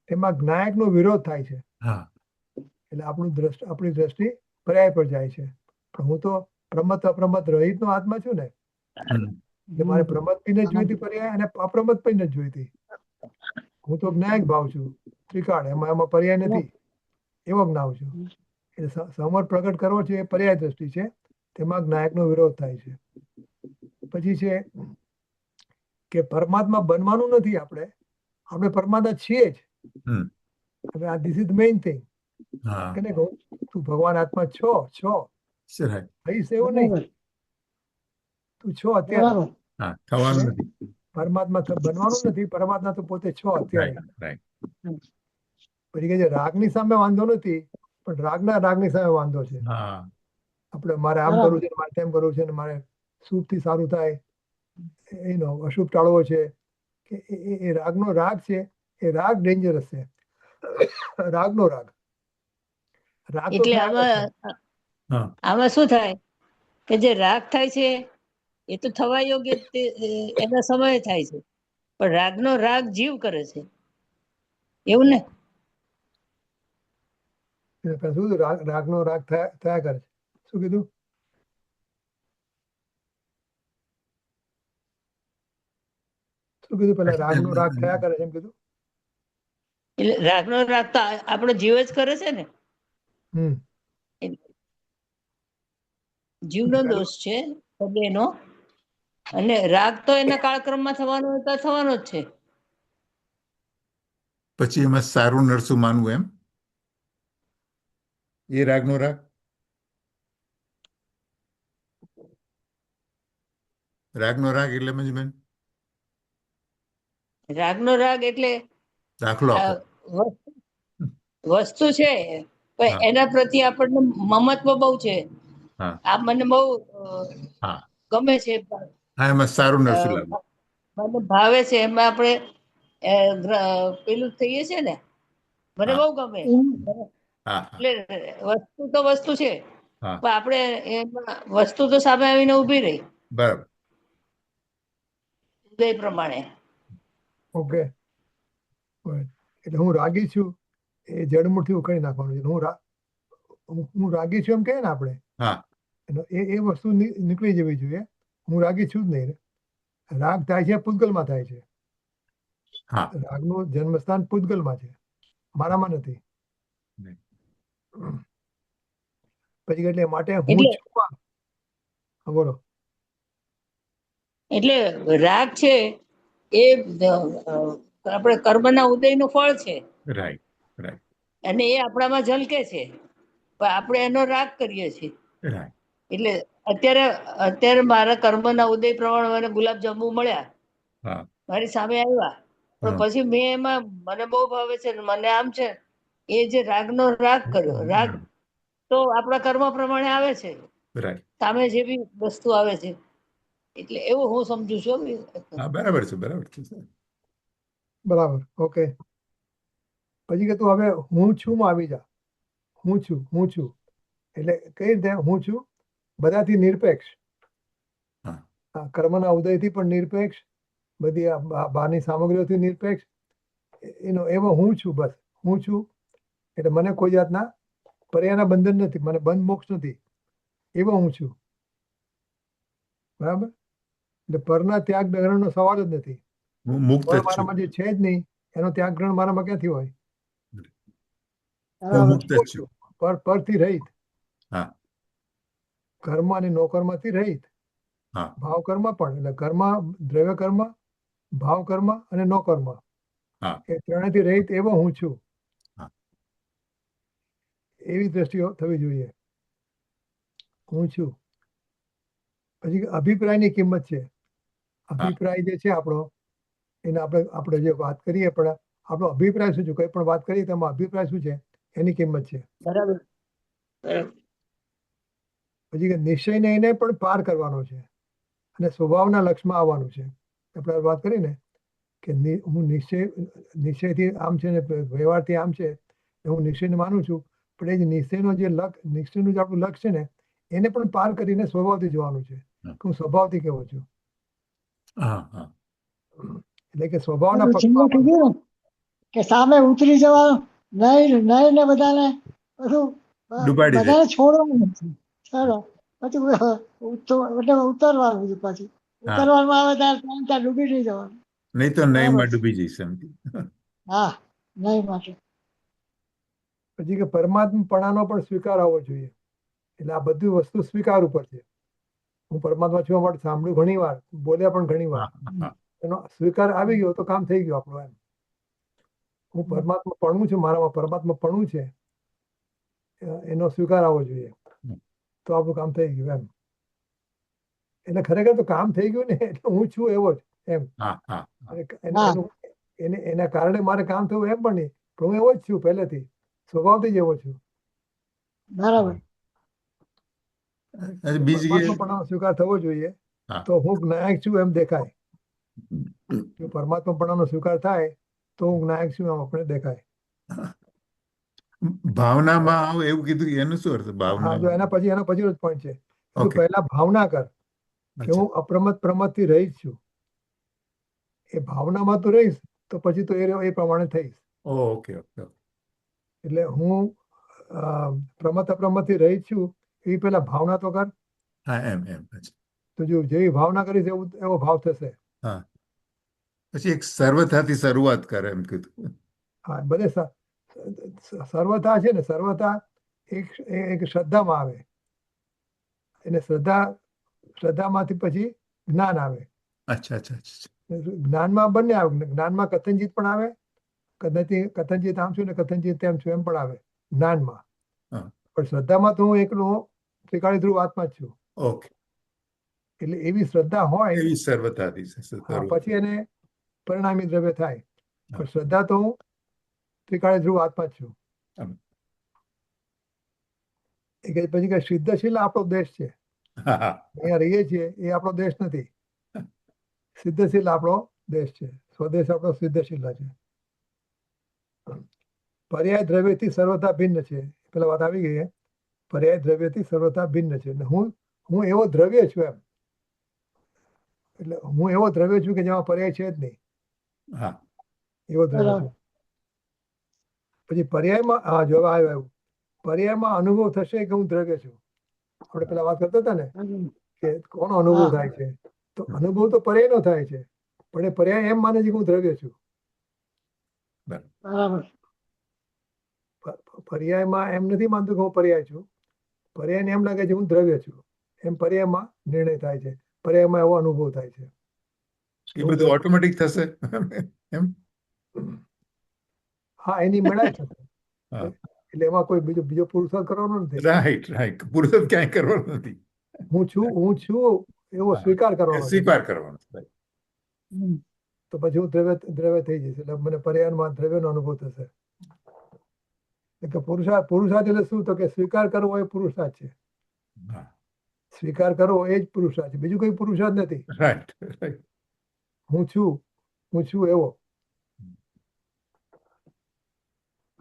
તેમાં જ્ઞાયકનો વિરોધ થાય છે. હા. એટલે આપણી દ્રષ્ટિ પર્યાય પર જાય છે. પણ હું તો પ્રમત અપ્રમત રહિતનો આત્મા છું ને, હમ. એટલે મારે પ્રમત બી નથી જોઈતી પર્યાય અને અપ્રમત પણ નથી જોઈતી. હું તો જ્ઞાયક ભાવ છું, ત્રિકાળ, એમાં પર્યાય નથી, એવો જ્ઞાવ છું. એટલે સંવર પ્રગટ કરવો છે એ પર્યાય દ્રષ્ટિ છે. તેમાં જ્ઞાયકનો વિરોધ થાય છે. પછી છે કે પરમાત્મા બનવાનું નથી. આપણે પરમાત્મા છીએ જ. હમ. હવે આ ધીસ ઇઝ મેઇન થિંગ. હા. કે કહું તું ભગવાન આત્મા છો રાઈટ. થઈશ એવું નહીં, તું છો અત્યારે. બરાબર. હા, થવાનું નથી. પરમાત્મા બનવાનું નથી. પરમાત્મા તો પોતે છો અત્યારે. Right, right. પછી કે છે રાગની સામે વાંધો નથી, પણ રાગની સામે વાંધો છે. હા. આપણે મારે આમ કરવું છે, મારે તેમ કરવું છે, મારે શુભથી સારું થાય, એનો અશુભ ટાળવો છે. કે એ રાગનો રાગ છે, એ રાગ ડેન્જરસ છે. રાગનો રાગ તો એટલે થયા કરશે. હા. આમાં શું થાય કે જે રાગ થાય છે એ તો થવા યોગ્ય એના સમયે થાય છે, પણ રાગનો રાગ જીવ કરે છે, એવું ને? શું કીધું? રાગનો રાગ થયા કરે છે. શું કીધું? પેલા રાગનો રાગ થયા કરે છે એમ કીધું? એટલે રાગનો રાગ તો આપણો જીવ જ કરે છે ને. જીવનો દોષ છે એનો, અને રાગ તો એના કાળક્રમમાં થવાનો તો થવાનો જ છે. પછી એમાં સારું નરસું માનવું એમ? એ રાગનો રાગ? રાગનો રાગ એટલે મંજુબેન? રાગનો રાગ એટલે દાખલો આપો. વસ્તુ છે પણ હા. એના પ્રત્યે આપણને મમત્વ બહુ છે. હા. આ મને બહુ હા. ગમે છે, હા, એમાં સારું નરસું લાગુ. મને ભાવે છે, એમાં આપણે પેલું થઈએ છે ને, મને બહુ ગમે. હા. એટલે વસ્તુ તો વસ્તુ છે, હા. પણ આપણે એમાં વસ્તુ તો સામે આવીને ઊભી રહી. બરાબર. ઉદય પ્રમાણે. ઓકે. એટલે હું રાગી છું એ જડમૂળથી ઉખાડી નાખવાનું છે. હું રાગી છું એમ કહે ને આપણે, હા એ વસ્તુ નીકળી જવી જોઈએ. હું રાગી છું જ નહીં. રાગ થાય છે પૂતગલમાં થાય છે. હા રાગનું જન્મસ્થાન પૂતગલમાં છે, મારામાં નથી. નહીં. પછી એટલે માટે હું એટલે છું બોલો. એટલે રાગ છે એ આપણે કર્મના ઉદયનું ફળ છે રાઈટ રાઈટ અને એ આપણામાં ઝલકે છે, પણ આપણે એનો રાગ કરીએ છીએ. રાઈટ એટલે અત્યારે મારા કર્મના ઉદય પ્રમાણે મને ગુલાબજાંબુ મળ્યા, હા મારી સામે આવ્યા, પણ હા. પછી મેં એમાં મને બહુ ભાવે છે ને મને આમ છે, એ જે રાગનો રાગ કર્યો. રાગ તો આપણા કર્મ પ્રમાણે આવે છે, રાઈટ સામે જે બી વસ્તુ આવે છે. એટલે એવું હું સમજુ છું. હા બરાબર છે બરાબર છે સર. બરાબર. ઓકે. પછી કે તું હવે હું છું માં આવી જા. હું છું એટલે કઈ રીતે હું છું? બધાથી નિરપેક્ષ. હા કર્મના ઉદયથી પણ નિરપેક્ષ, બધી આ બહારની સામગ્રીઓથી નિરપેક્ષ. એવો હું છું. બસ હું છું એટલે મને કોઈ જાતના પર્યાયના બંધન નથી, મને બંધ મોક્ષ નથી. એવો હું છું. બરાબર. એટલે પરના ત્યાગ ગ્રહણનો સવાલ જ નથી. હું મુક્ત જ છું. મારામાં જે છે જ નહીં એનો ત્યાગ ગ્રહણ મારામાં ક્યાંથી હોય? હું મુક્ત જ છું. પરથી રહિત. હા કર્મ અને નો કર્મથી રહિત. હા ભાવ કર્મ પણ, એટલે કર્મ, દ્રવ્ય કર્મ, ભાવ કર્મ અને નો કર્મ, હા એ ત્રણેયથી રહિત એવો હું છું. હા. એવી દ્રષ્ટિઓ થવી જોઈએ. હું છું. પછી અભિપ્રાયની કિંમત છે. અભિપ્રાય જે છે આપણો, એને આપણે જે વાત કરીએ, પણ આપણો અભિપ્રાય શું છે? કોઈ પણ વાત કરીએ તો એમાં અભિપ્રાય શું છે એની કિંમત છે. બરાબર. પછી નિશ્ચયને એને પણ પાર કરવાનો છે અને સ્વભાવના લક્ષમાં આવવાનું છે. આપણે વાત કરી ને કે હું નિશ્ચયથી આમ છે ને વ્યવહારથી આમ છે, હું નિશ્ચયને માનું છું, પણ એ જ નિશ્ચયનું જે આપણું લક્ષ્ય છે ને એને પણ પાર કરીને સ્વભાવથી જોવાનું છે કે હું સ્વભાવથી કેવો છું. હા હા એટલે કે સ્વભાવના છેલ્લે પક્ષમાં કીધું ને કે સામે ઉતરી જવાનું, નહીં ને બધાને બધું ડૂબાડી દે. બધાને છોડવાનું નથી. ચાલો પછી ઉતરવાનું બધું. પછી હા ઉતરવામાં આવે ત્યાં ડૂબી નહીં જવાનું. નહીં તો બરાબર નહીંમાં છે. ડૂબી જઈશ એમ. હા, નહીં માટે પછી કે પરમાત્માપણાનો પણ સ્વીકાર આવવો જોઈએ. એટલે આ બધી વસ્તુ સ્વીકાર ઉપર છે. હું પરમાત્મા છું માટે સાંભળ્યું ઘણી વાર, બોલ્યા પણ ઘણી વાર. હા હા એનો સ્વીકાર આવી ગયો તો કામ થઈ ગયું આપણું. એમ હું પરમાત્મા પણું છું, મારામાં પરમાત્મા પણું છે, એનો સ્વીકાર આવવો જોઈએ તો આપણું કામ થઈ ગયું. એમ એટલે ખરેખર તો કામ થઈ ગયું ને, એટલે હું છું એવો જ. એમ હા હા એના કારણે મારે કામ થયું એમ પણ નહીં, પણ હું એવો જ છું પહેલેથી, સ્વભાવથી જ એવો છું. બરાબર. બીજી પરમાત્માપણાનો સ્વીકાર થવો જોઈએ હા તો હું જ્ઞાયક છું એમ દેખાય. જો પરમાત્માપણાનો સ્વીકાર થાય તો હું જ્ઞાયક છું એમ આપણે દેખાય. ભાવનામાં આવો એવું કીધું, એનું શું અર્થ? હા, ભાવના જો એનો પછીનો જ પોઈન્ટ છે. તું ઓકે પહેલા ભાવના કર કે અચ્છા હું પ્રમદથી રહીશ છું. એ ભાવનામાં તું રહીશ તો પછી તો એ પ્રમાણે થઈશ. ઓકે ઓકે એટલે હું અપ્રમદથી રહીશ છું એ પેલા ભાવના તો કર. હા એમ એમ અચ્છા તો જો જેવી ભાવના કરીશ એવો ભાવ થશે. હા પછી એક સર્વથાથી શરૂઆત કરે એમ કીધું. હા, બધે સર્વથા છે ને, સર્વથા એક શ્રદ્ધામાં આવે. એને શ્રદ્ધામાંથી પછી જ્ઞાન આવે. અચ્છા અચ્છા અચ્છા જ્ઞાનમાં બંને આવે. જ્ઞાનમાં કથનજીત પણ આવે, કથનજીત આમ છું ને કથનજીત તેમ છું એમ પણ આવે જ્ઞાનમાં. હા પણ શ્રદ્ધામાં તો હું એકલો ત્રિકાળી ધ્રુવ આત્મા જ છું. ઓકે એટલે એવી શ્રદ્ધા હોય, એવી સર્વથાથી હા, પછી એને પરિણામી દ્રવ્ય થાય. પણ શ્રદ્ધા તો હું ત્રિકાળી ધ્રુવ આત્મા જ છું. પછી કે સિદ્ધશીલ આપણો દેશ છે. અહીંયા રહીએ છીએ એ આપણો દેશ નથી. સિદ્ધશીલ આપણો દેશ છે. સ્વદેશ આપણો સિદ્ધશીલ છે. પર્યાય દ્રવ્યથી સર્વથા ભિન્ન છે. પેલા વાત આવી ગઈ. પર્યાય દ્રવ્યથી સર્વથા ભિન્ન છે. હું એવો દ્રવ્ય છું. એમ એટલે હું એવો દ્રવ્ય છું કે જેમાં પર્યાય છે જ નહીં, હા એવો દ્રવ્ય બરાબર. છું. પછી પર્યાયમાં હા જો આવ્યું પર્યાયમાં અનુભવ થશે કે હું દ્રવ્ય છું. આપણે પેલા વાત કરતા હતા ને કે કોનો અનુભવ હા. થાય છે, તો અનુભવ તો પર્યાયનો થાય છે, પણ એ પર્યાય એમ માને છે કે હું દ્રવ્ય છું. બરાબર. પર્યાયમાં એમ નથી માનતું કે હું પર્યાય છું. પર્યાયને એમ લાગે છે હું દ્રવ્ય છું. એમ પર્યાયમાં નિર્ણય થાય છે, પર્યાયમાં એવો અનુભવ થાય છે. એ બધું ઓટોમેટિક થશે એમ. હા એની મેળાય થશે. હા એટલે એમાં કોઈ બીજો પુરુષાર્થ કરવાનો નથી. રાઈટ રાઈટ પુરુષાર્થ ક્યાંય કરવાનું નથી. હું છું એવો હા. સ્વીકાર કરવાનો છે. સ્વીકાર કરવાનો right. તો પછી હું દ્રવ્ય થઈ જઈશ, એટલે મને પર્યાયમાં દ્રવ્યનો અનુભવ થશે. એટલે કે પુરુષાર્થ એટલે શું, તો કે સ્વીકાર કરવો એ પુરુષાર્થ છે. હા સ્વીકાર કરવો એ જ પુરુષાર્થ છે, બીજું કોઈ પુરુષાર્થ નથી. Right right. હું છું એવો.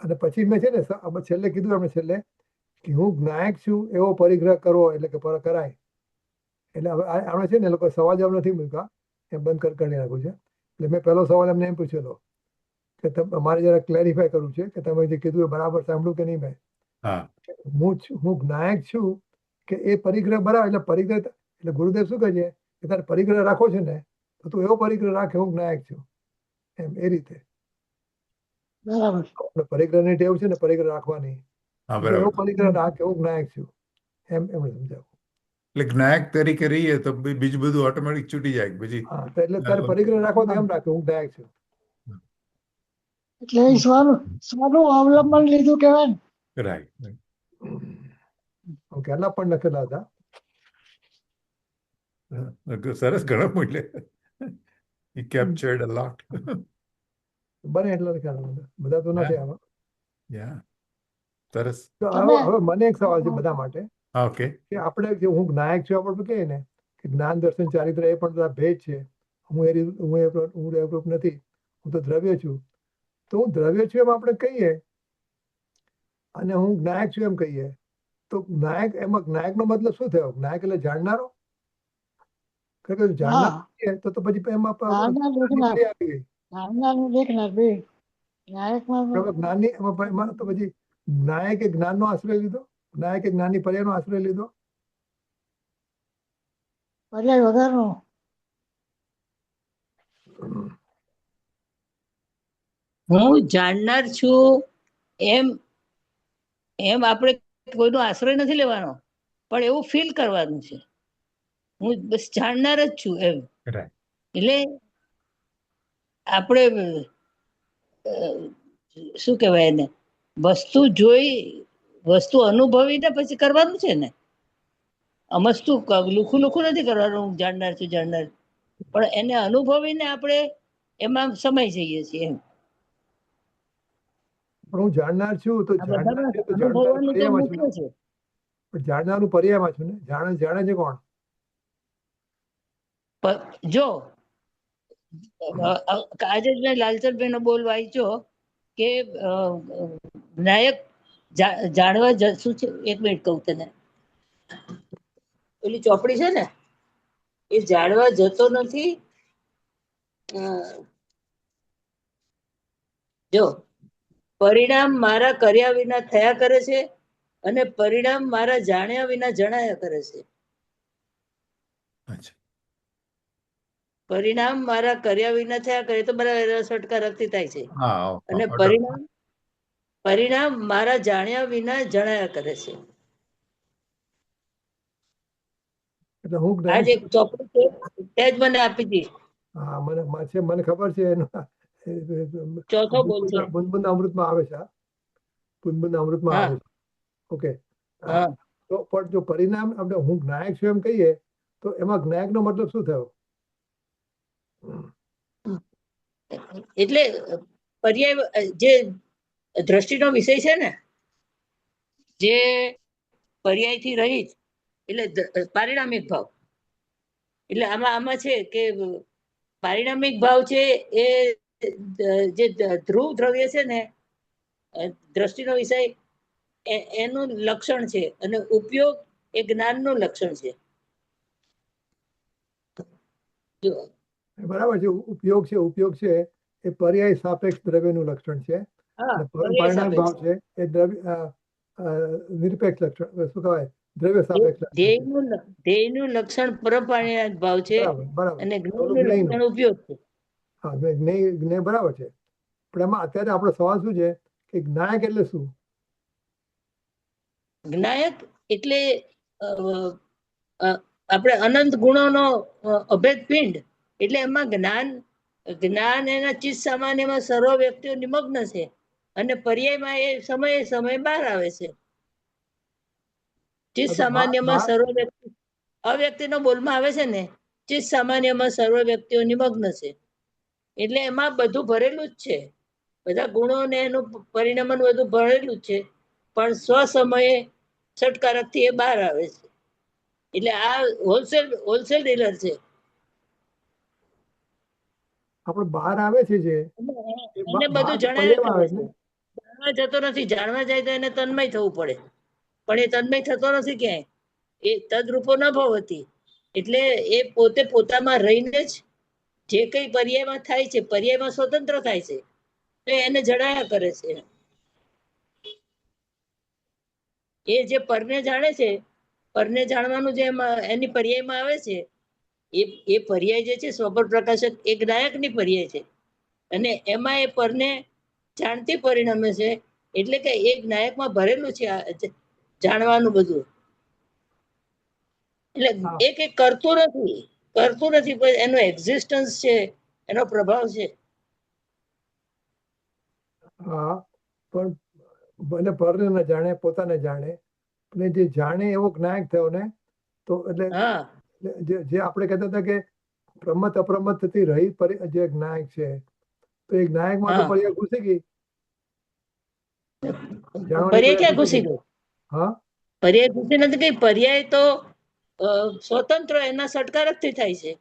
અને પછી મેં છે ને છેલ્લે કીધું આપણે છેલ્લે કે હું જ્ઞાયક છું એવો પરિગ્રહ કરવો, એટલે કે કરાય. એટલે હવે આપણે છે ને એ લોકો સવાલ જવાબ નથી મૂક્યા, એમ બંધ કરી નાખ્યું છે. એટલે મેં પહેલો સવાલ એમને એમ પૂછેલો કે મારે જરા ક્લેરિફાય કરવું છે કે તમે જે કીધું એ બરાબર સાંભળ્યું કે નહીં. મેં હા હું જ્ઞાયક છું કે એ પરિગ્રહ બરાબર, એટલે પરિગ્રહ એટલે ગુરુદેવ શું કહે છે કે તારે પરિગ્રહ રાખવો છે ને તો તું એવો પરિગ્રહ રાખ હું જ્ઞાયક છું, એમ એ રીતે. બરાબર. પરિગ્રહની ટેવ છે ને પરિગ્રહ રાખવાની, હા તો એવો બરાબર. પરિગ્રહ રાખ હું જ્ઞાયક છું, એમ એમણે સમજાવ્યું. એટલે જ્ઞાયક તરીકે રહીએ તો બીજું બધું ઓટોમેટિક છૂટી જાય પછી. હા તો એટલે તારે પરિગ્રહ રાખવો તો એમ રાખે હું જ્ઞાયક છું. એટલે એ સ્વનું અવલંબન લીધું કહેવાય ને. રાઈટ કેટલા પણ લખેલા હતા. સરસ ઘણા મૂલ્ય. He captured a lot. બને એટલા લખેલા બધા તો નથી આવા. Yeah. સરસ. તો તમે- હવે મને એક સવાલ છે બધા માટે ઓકે કે આપણે જે હું જ્ઞાયક છું આપણે કહીએ ને કે જ્ઞાન દર્શન ચારિત્ર એ પણ બધા ભેદ છે. હું એરૂપ નથી, હું તો દ્રવ્ય છું. તો હું દ્રવ્ય છું એમ આપણે કહીએ અને હું જ્ઞાયક છું એમ કહીએ, તો એમાં જ્ઞાયકનો મતલબ શું થયો? જ્ઞાયક એટલે જાણનારો. કારણ કે જાણનાર કહીએ તો પછી એમાં જાણનાર દેખનાર. આવી ગઈ. જાણનારનું દેખનાર બે. ન્યાયકમાં બરાબર, જ્ઞાનની એમાં તો પછી જ્ઞાયકે જ્ઞાનનો આશ્રય લીધો, જ્ઞાયકે જ્ઞાનની પર્યાયનો આશ્રય લીધો. પર્યાય વગરનો. હું જાણનાર છું એમ આપણે કોઈનો આશ્રય નથી લેવાનો, પણ એવું ફીલ કરવાનું છે હું બસ જાણનાર જ છું એમ. Right. એટલે આપણે શું કહેવાય એને, વસ્તુ અનુભવીને પછી કરવાનું છે ને. અમસ્તું લુખું નથી કરવાનું હું જાણનાર છું પણ એને અનુભવીને આપણે એમાં સમય જઈએ છીએ એમ. પણ હું જાણનાર છું તો આ જાણનાર બધામાં છે તો અનુભવવાનું તો પર્યાયમાં છું મુખ્ય ને. છે. પણ જાણનારનું પર્યાયમાં છું ને. જાણે છે કોણ? જો આજે જ મેં લાલચંદભાઈ નો બોલ વાંચ્યો કે નાયક જાણવા શું છે, એક મિનિટ કહું તને. પેલી ચોપડી છે ને એ જાણવા જતો નથી. જો પરિણામ મારા કર્યા વિના થયા કરે છે અને પરિણામ મારા જાણ્યા વિના જણાયા કરે છે. પરિણામ મારા કર્યા વિના થયા કરે તો બરાબર સટકા રખતી થાય છે. અને પરિણામ મારા જાણ્યા વિના જણાયા કરે છે. એટલે હું આ જે ચોપડી છે તે જ મને આપી હતી. હા મને ખબર છે એનો. ચોથો બોલ છે. બુંદ અમૃતમાં આવે છે. બુંદ અમૃતમાં આવે છે. ઓકે. તો પણ જો પરિણામ આપણે હું જ્ઞાયક છું એમ કહીએ તો એમાં જ્ઞાયક નો મતલબ શું થયો? એટલે પર્યાય જે દ્રષ્ટિનો વિષય છે ને, જે પર્યાયથી રહિત એટલે પારિણામિક ભાવ. એટલે આમાં છે કે પારિણામિક ભાવ છે એ જે ધ્રુવ દ્રવ્ય છે ને, દ્રષ્ટિનો વિષય એનું લક્ષણ છે અને ઉપયોગ એ જ્ઞાનનું લક્ષણ છે. જો બરાબર છે. ઉપયોગ છે એ પર્યાય સાપેક્ષ દ્રવ્યનું લક્ષણ છે, હા અને પર્યાય પરિણામ ભાવ સાપેક્ષ છે એ નિરપેક્ષ લક્ષણ, શું કહેવાય, દ્રવ્ય સાપેક્ષ લક્ષણ છે. ધ્યેયનું લક્ષણ પરપરિણામ ભાવ છે બરાબર બરાબર. અને ઓલું જ્ઞેયનું જ્ઞેયનું. લક્ષણ ઉપયોગ છે. હા, જ્ઞેય બરાબર છે. પણ એમાં અત્યારે આપણો સવાલ શું છે કે જ્ઞાયક એટલે શું? જ્ઞાયક એટલે અ, અ, આપણે અનંત ગુણોનો અભેદ પિંડ, એટલે એમાં જ્ઞાન એના ચિત્ત સામાન્યમાં સર્વ વ્યક્તિઓ નિમગ્ન છે, અને પર્યાયમાં એ સમયે બહાર આવે છે. ચિત્ત આ તો સામાન્યમાં સર્વ વ્યક્તિ, અવ્યક્તિનો બોલમાં આવે છે ને, ચિત્ત સામાન્યમાં સર્વ વ્યક્તિઓ નિમગ્ન છે, એટલે એમાં બધું ભરેલું જ છે, બધા ગુણો ને એનું પરિણામ બધું ભરેલું જ છે, પણ સ્વ સમયે છટકારકથી એ બહાર આવે છે. એટલે આ હોલસેલ ડીલર છે. આપણે બહાર આવે છે જે એને બધું બહાર જણાવ્યા પર્યાયમાં કરે આવે છે. છે. જાણવા જતો નથી, જાણવા જાય તો એને તન્મય થવું પડે, પણ એ તન્મય થતો નથી ક્યાંય, એ તદરૂપો ન ભવતી, એટલે એ પોતે પોતામાં રહીને જ જે કઈ પર્યાયમાં થાય છે, પર્યાયમાં સ્વતંત્ર થાય છે, તો એને જણાયા કરે છે. એ જે પરને જાણે છે, પરને જાણવાનું જે એની પર્યાયમાં આવે છે, એ પર્યાય જે છે સ્વપર પ્રકાશક એ જ્ઞાયકની પર્યાય છે, અને એમાં એ પરને જાણતી પરિણમે છે, એટલે કે એ જ્ઞાયકમાં ભરેલું છે જાણવાનું બધું. એટલે હા એક કરતું નથી, પણ એનો એક્ઝિસ્ટન્સ છે, એનો પ્રભાવ છે. હા, પણ ભલે પરને ન જાણે, પોતાને જાણે, અને જે જાણે એવો જ્ઞાયક થયો ને, તો એટલે હા જે આપણે કહેતા હતા કે પ્રમત અપ્રમત થી રહી જે જ્ઞાયક છે, તો એ જ્ઞાયકમાં તો હા પર્યાય ઘૂસી ગઈ. જાણવાની પર્યાય પર્યાય ક્યાં ઘૂસી ઘૂસી ગઈ. ગયો? હા, પર્યાય ઘૂસી નથી ગઈ, પર્યાય તો સ્વતંત્ર એના સટકારકથી થાય છે.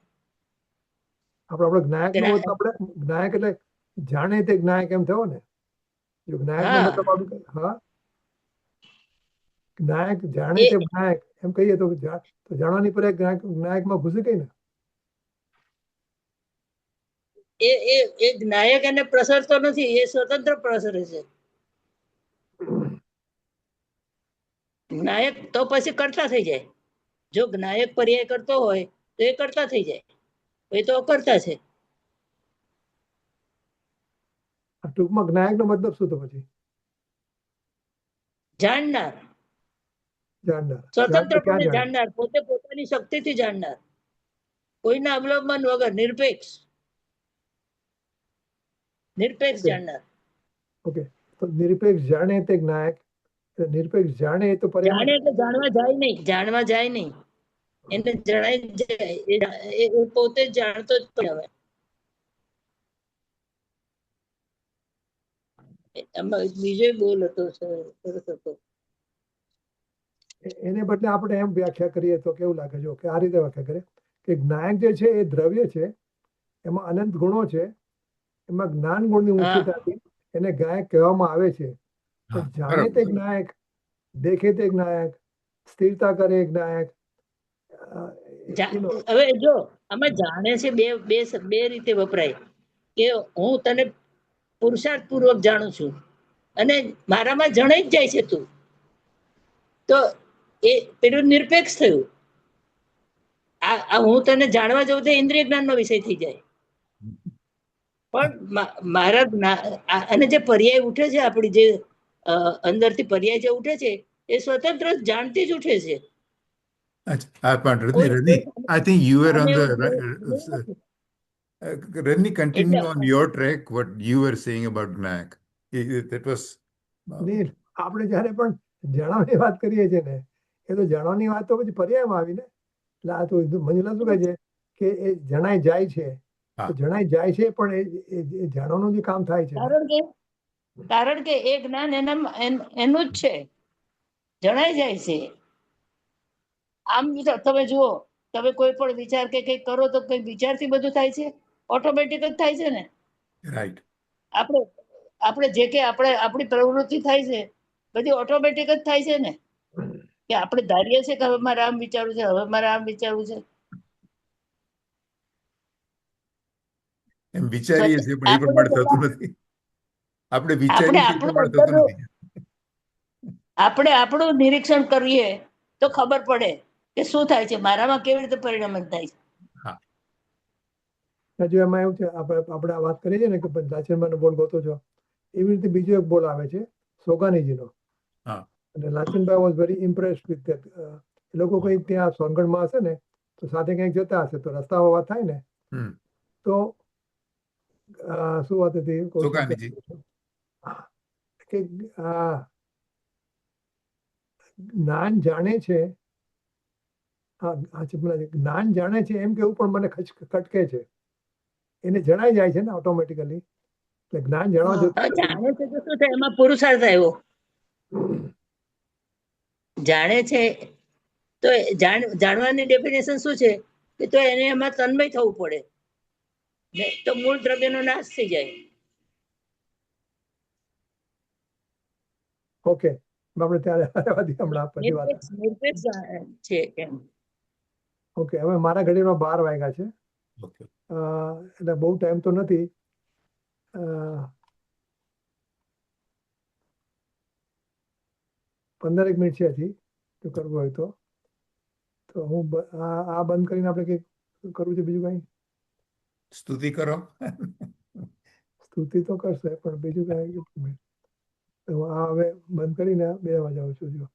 આપણે જ્ઞાયક નો જ્ઞા- આપણે જ્ઞાયક એટલે જાણે તે જ્ઞાયક એમ થયો ને. જો જ્ઞાયક નો હા મતલબ આપણે હા, જ્ઞાયક જાણે એ તે જ્ઞાયક એમ કહીએ તો જાણવાની પર્યાય જ્ઞાયકમાં ઘૂસી ગઈ ને. એ એ એ જ્ઞાયક એને પ્રસરતો નથી, એ સ્વતંત્ર પ્રસરે છે. જ્ઞાયક તો પછી કરતા થઈ જાય. જો જ્ઞાયક પર્યાય કરતો હોય તો એ કરતા થઈ જાય, એ તો અકર્તા છે. ટૂંકમાં જ્ઞાયક નો મતલબ શું તો પછી? જાણનાર, જાણનાર. જાણનાર ક્યાં સ્વતંત્રપણે જાણે? જાણનાર, પોતે પોતાની શક્તિથી જાણનાર, કોઈના અવલંબન વગર નિરપેક્ષ ઓકે જાણનાર. ઓકે, તો નિરપેક્ષ જાણે તે જ્ઞાયક, નિરપેક્ષ જાણે એ તો જાણે પર્યાયમાં એટલે જાણવા જાય નહીં, એને જણાય જાય, એ પોતે જ જાણતો જ પણ હવે. એમાં બીજો બોલ હતો, સરસ હતો. એને બદલે આપણે એમ વ્યાખ્યા કરીએ તો કેવું લાગે? જો કે આ રીતે વ્યાખ્યા કરીએ કે જ્ઞાયક જે છે એ દ્રવ્ય છે, એમાં અનંત ગુણો છે, એમાં જ્ઞાન ગુણની હા ઊંચીતાથી એને જ્ઞાયક કહેવામાં આવે છે. હા, પણ જાણે તે બરાબર. જ્ઞાયક, દેખે તે જ્ઞાયક, સ્થિરતા કરે એ જ્ઞાયક, હવે જો આમાં જાણે છે બે બે બે રીતે વપરાય, કે હું તને પુરુષાર્થ પૂર્વક જાણું છું અને મારામાં જણાઈ જ જાય છે તું, તો એ પેલું નિરપેક્ષ થયું. આ હું તને જાણવા જઉં તો ઇન્દ્રિય જ્ઞાનનો વિષય થઈ જાય, પણ મારા અને જે પર્યાય ઉઠે છે, આપણી જે અંદરથી પર્યાય જે ઉઠે છે, એ સ્વતંત્ર જાણતી જ ઉઠે છે. But કોઈ Rani, I think you were on સામે the નથી. Rani, continue એટલે on your track what you were saying about Gnayak. That was નીલ, આપણે જયારે પણ જણાવવાની વાત કરીએ છીએ ને, એ તો જણાવવાની વાત તો પછી પર્યાયમાં આવી ને. એટલે આ તો મંજુલા શું કહે છે કે એ જણાઈ જાય છે, હા. તો જણાઈ જાય છે, પણ એ જાણવાનું જે કામ થાય છે ને, કારણ કે એ જ્ઞાન એનું જ છે, જણાઈ જાય છે. આમ તમે જુઓ, તમે કોઈ પણ વિચાર કે કઈ કરો તો કઈ વિચારથી બધું થાય છે, ઓટોમેટિક જ થાય છે ને. right. આપણે જે કે આપણી પ્રવૃત્તિ થાય છે, બધી ઓટોમેટિક જ થાય છે ને, કે આપણે ધારીએ છીએ કે હવે મારે આમ વિચારવું છે, હવે મારે આમ વિચારવું છે. એમ વિચારીએ છીએ પણ એ આપણે પ્રમાણે પેલા થતું નથી. આપણે આપણે વિચારીએ છીએ એ આપણું પ્રમાણે થતું અંદરનું નથી. આપણે આપણું નિરીક્ષણ કરીએ તો ખબર પડે કે શું થાય છે, મારામાં કેવી રીતે પરિણમન થાય છે. હા, હજુ એમાં એવું છે, આપણે આ વાત કરીએ છીએ ને કે લાચનબાનો બોલ ગોતો છો, એવી રીતે બીજો એક બોલ આવે છે સોગાનીજીનો. હા. અને Lachanbhai was very impressed with that. એ લોકો કંઈક ત્યાં સોનગઢમાં હશે ને તો સાથે કંઈક જતા હશે, તો રસ્તામાં વાત થાય ને હમ. તો શું વાત હતી કહું છું, સોગાનીજી. કે જ્ઞાન જાણે છે, જ્ઞાન જાણે છે એમ કેવું પણ મને ખટકે છે. એને જણાઈ જાય છે ને ઓટોમેટિકલી, એટલે જ્ઞાન જાણવા હા. જતું નથી. જાણે છે તો શું થાય, એમાં પુરુષાર્થ આવ્યો. જાણે છે તો જાણવાની ડેફિનેશન શું છે કે તો એને એમાં તન્મય થવું પડે, તો મૂળ દ્રવ્યનો નાશ થઈ જાય. ઓકે, આપણે ત્યારે હમણાં પછી વાત. નિરપેક્ષ છે એમ. ઓકે, હવે મારા ઘડીમાં 12 વાગ્યા છે, ઓકે. એટલે બહુ ટાઈમ તો નથી. 15 મિનિટ છે હજી, જો કરવું હોય તો હું આ બંધ કરીને આપણે કંઈક કરવું છે બીજું કઈ? સ્તુતિ કરો. સ્તુતિ તો કરશે પણ બીજું કઈ? તો આ હવે બંધ કરીને 2 વાગે આવું છું. જો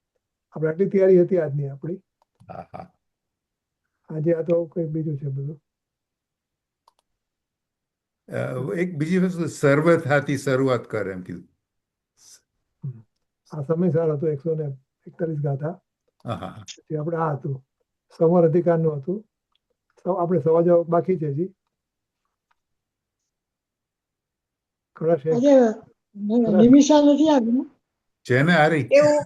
આપણે આટલી તૈયારી હતી આજની આપણી, હા, હા. આજે આ તો કંઈક બીજું છે બધું. એક બીજી વસ્તુ, સર્વથાથી શરૂઆત કર એમ કીધું. આ સમય સારો હતો, 141 ગાથા. હા, હા, હા. પછી આપણે આ હતું સમર અધિકારનું હતું. આપણે સવા જવાબ બાકી છે હજી. ઘણા છે. આજે નિમિષા નથી આવી ને? છે ને હારી. એવું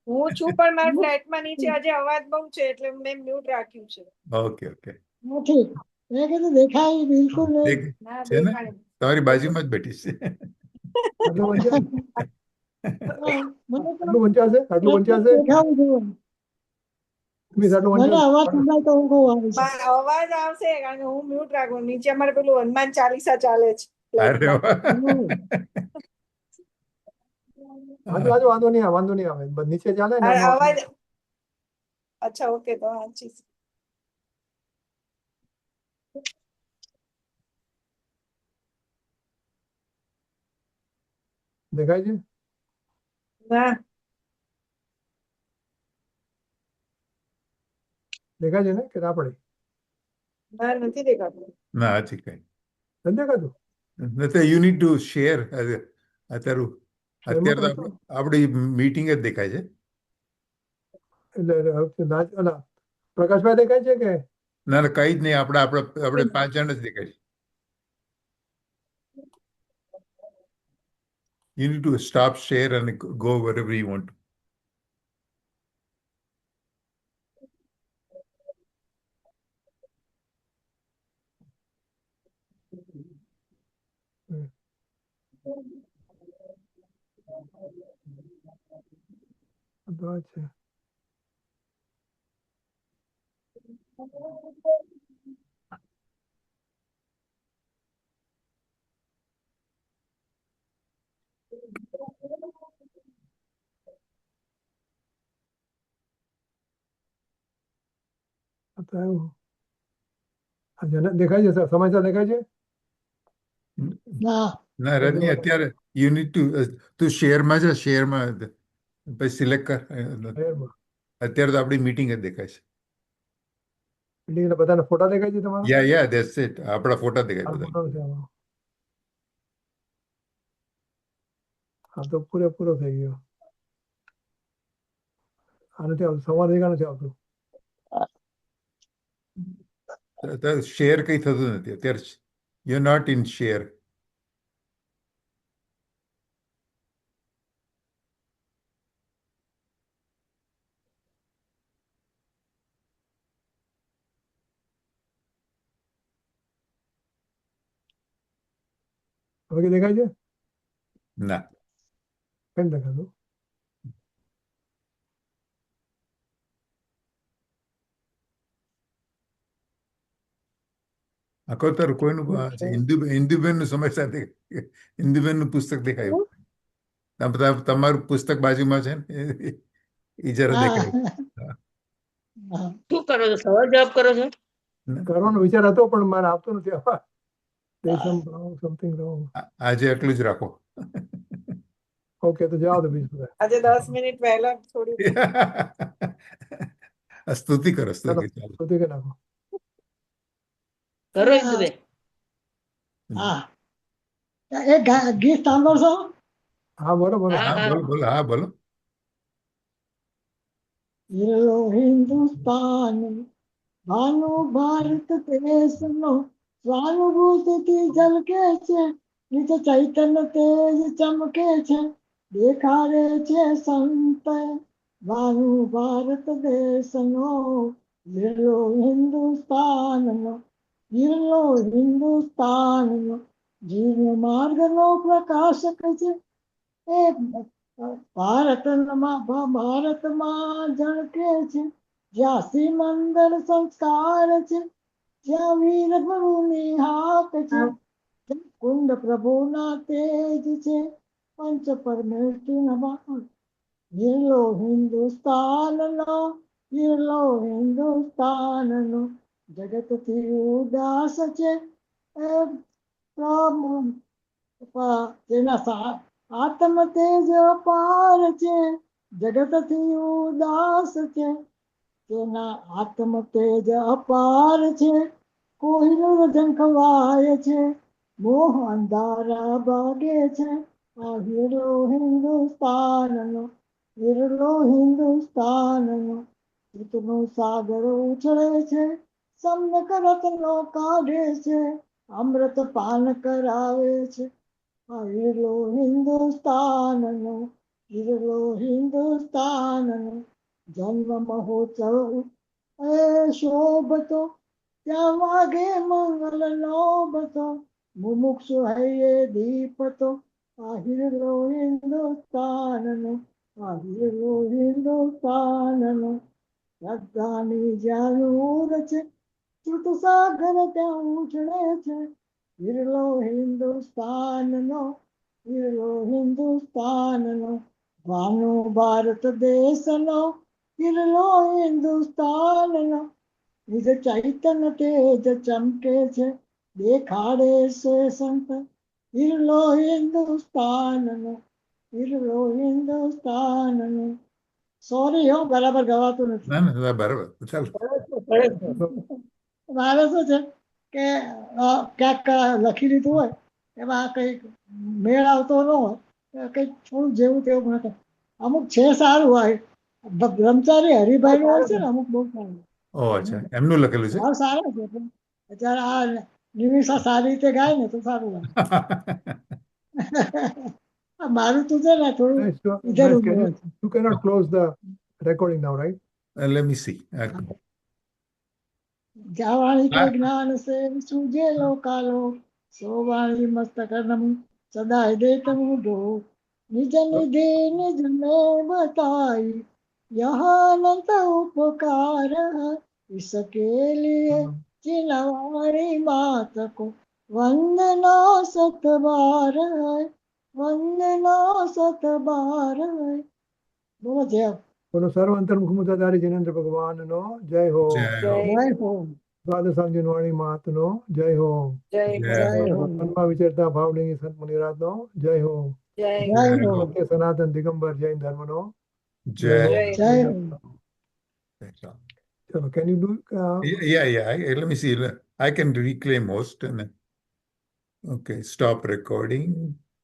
હું છું પણ મારા ફ્લેટમાં નીચે આજે અવાજ બહુ છે એટલે મેં મ્યુટ રાખ્યું છે. Okay, okay. નથી. મેં કીધું દેખાય બિલકુલ નહીં. ના છે ને દેખાય. તમારી બાજુમાં જ બેઠી છે. આટલું વંચાશે? મને તો આટલું વંચાશે? આટલું વંચાશે? દેખાવું જોઈએ. મિસ આટલું મને વંચાશે? અવાજ સંભળાય તો ઊંઘ આવે છે. પણ અવાજ આવશે કારણ કે હું મ્યુટ રાખું. નીચે અમારે પેલું હનુમાન ચાલીસા ચાલે છે અરે ફ્લેટમાં. વાહ. આજુ વાંધો નહીં આવે, વાંધો નહીં આવે. નીચે ચાલે ને આ એમાં અવાજ અચ્છા ઓકે તો વાંચીશ. દેખાય છે? ના દેખાય છે ને કે ના પડે? ના નથી દેખાતું. ના, હજી કઈ નથી દેખાતું? નથી. You need to share. અત્યારે શેરમાં અત્યારે તો આપણી મીટિંગ જ દેખાય છે. એટલે ઓલા પ્રકાશભાઈ દેખાય છે કે? ના, ના, કઈ જ નહીં. આપણે 5 જણ જ દેખાય છે. You need to stop share and go wherever you want. વાત છે. તો એવું. દેખાય છે? સમાચાર દેખાય છે? ના. ના, રજની, અત્યારે યુ નીડ ટુ તું શેરમાં છે. શેરમાં પછી સિલેક્ટ કર. શેરમાં. અત્યારે તો આપણી મીટિંગ જ દેખાય છે. એટલે બધાના ફોટા દેખાય છે તમારા? યા ધેટ્સ ઇટ. આપણા ફોટા દેખાય આ બધા. ફોટો છે આમાં. આ તો પૂરેપૂરો થઈ ગયો. આ નથી આવતું, સમાજ નથી આવતું. શેર કઈ થતું નથી અત્યારે. You not in share. હવે કે દેખાય છે? ના, કેમ દેખાતું? આખો તારું કોઈનું ઇન્દુબેનનું સમય સાથે ઇન્દુબેનનું પુસ્તક દેખાયું. તમારું પુસ્તક બાજુમાં છે ને એ જરા દેખાયું. શું કરો છો? સવાલ જવાબ કરો છો? કરવાનો વિચાર હતો પણ મારે આવતો નથી. Something wrong. આજે એટલું જ રાખો. ઓકે, તો જાઓ તો બીજું બધા. આજે 10 મિનિટ પહેલા થોડી સ્તુતિ કરો, ચાલો સ્તુતિ. ચાલો. સ્તુતિ કરી નાખો. કરો ઇન્દુબેન. હા એક ગીત સાંભળશો? હા, બોલો બોલો. હા, હા, બોલો બોલો. હા, બોલો. ये लो हिंदुस्तान भानु भारत देशनो स्वानुभूति झलके છે નિત ચૈતન્ય તેજ ચમકે છે દેખાડે છે સંત ભાનુ ભારત દેશનો યલો હિન્દુસ્તાનનો જીવ માર્ગનો પ્રકાશક છે એ ભારતમાં ઝળકે છે જ્યાં સિમંદર સંસ્કાર છે જ્યાં વીર ગુરુની હાક છે જ્યાં કુંડ પ્રભુના તેજ છે પંચ પરમેષ્ઠી યલો હિન્દુસ્તાનનો જગતથી ઉદાસ છે તેના આત્મ તેજ અપાર છે જગતથી ઉદાસ છે તેના આત્મ તેજ અપાર છે કોહિનૂર ઝંખવાય છે મોહ અંધારા ભાગે છે આ હીરો હિન્દુસ્તાનનો ઋતુનો સાગર ઉછળે છે સમ્યક રત્નો કાઢે છે અમૃત પાન કરાવે છે હીરો હિન્દુસ્તાનનો જન્મ મહોત્સવ એ શોભતો ત્યાં વાગે મંગલ લોભતો મુમુક્ષુ હૈયે દીપતો હીરો હિન્દુસ્તાનનો શ્રદ્ધાની જ્યાં નૂર છે શ્રુત સાગર ત્યાં ઉછળે છે હિરલો હિન્દુસ્તાનનો ભાનુ ભારત દેશનો હિરલો હિન્દુસ્તાનનો નિજ ચૈતન્ય તેજ ચમકે છે દેખાડે છે સંત હિરલો હિન્દુસ્તાનનો સોરી હો બરાબર ગવાતું નથી. ના ના, બરાબર. ચાલો. મારે શું છે કે ક્યાંક લખી લીધું હોય એમાં કઈક મેળ આવતો ન હોય કઈક થોડું જેવું તેવું નથી. અમુક છે સારું હોય બ્રહ્મચારી હરિભાઈ નું હોય છે ને અમુક બહુ સારું. ઓ અચ્છા, એમનું લખેલું છે. ભાવ સારા છે અત્યારે આ નિમિષા સારી રીતે ગાય ને તો સારું લાગે. મારું તું છે ને થોડું ઇધર You cannot close the recording now, right? Let me see. જાવાણી કે જ્ઞાન સે સુજે લોકાલો સોવાણી મસ્તકનમ સદાય દેતમુ ઢો નિજ નિધિ નિજ में बताई यहाँ अनंत उपकार है इसके लिए जिनवारी मात को वंदना सत बार है बोलो जय બોલો સર્વ અંતર્મુખ મુદ્રાધારી જિનેન્દ્ર ભગવાનનો જય હો. જય હો. जय हो દ્વાદશાંજન વાણી મહાત્મનો જય હો. જય जय हो મનમાં વિચરતા ભાવલિંગી સંત મુનિરાજનો જય હો. જય जय हो સત્ય સનાતન દિગંબર જૈન ધર્મનો જય હો. जय हो ચલો, can you do Yeah. Let me see. I can reclaim host. Okay, stop recording.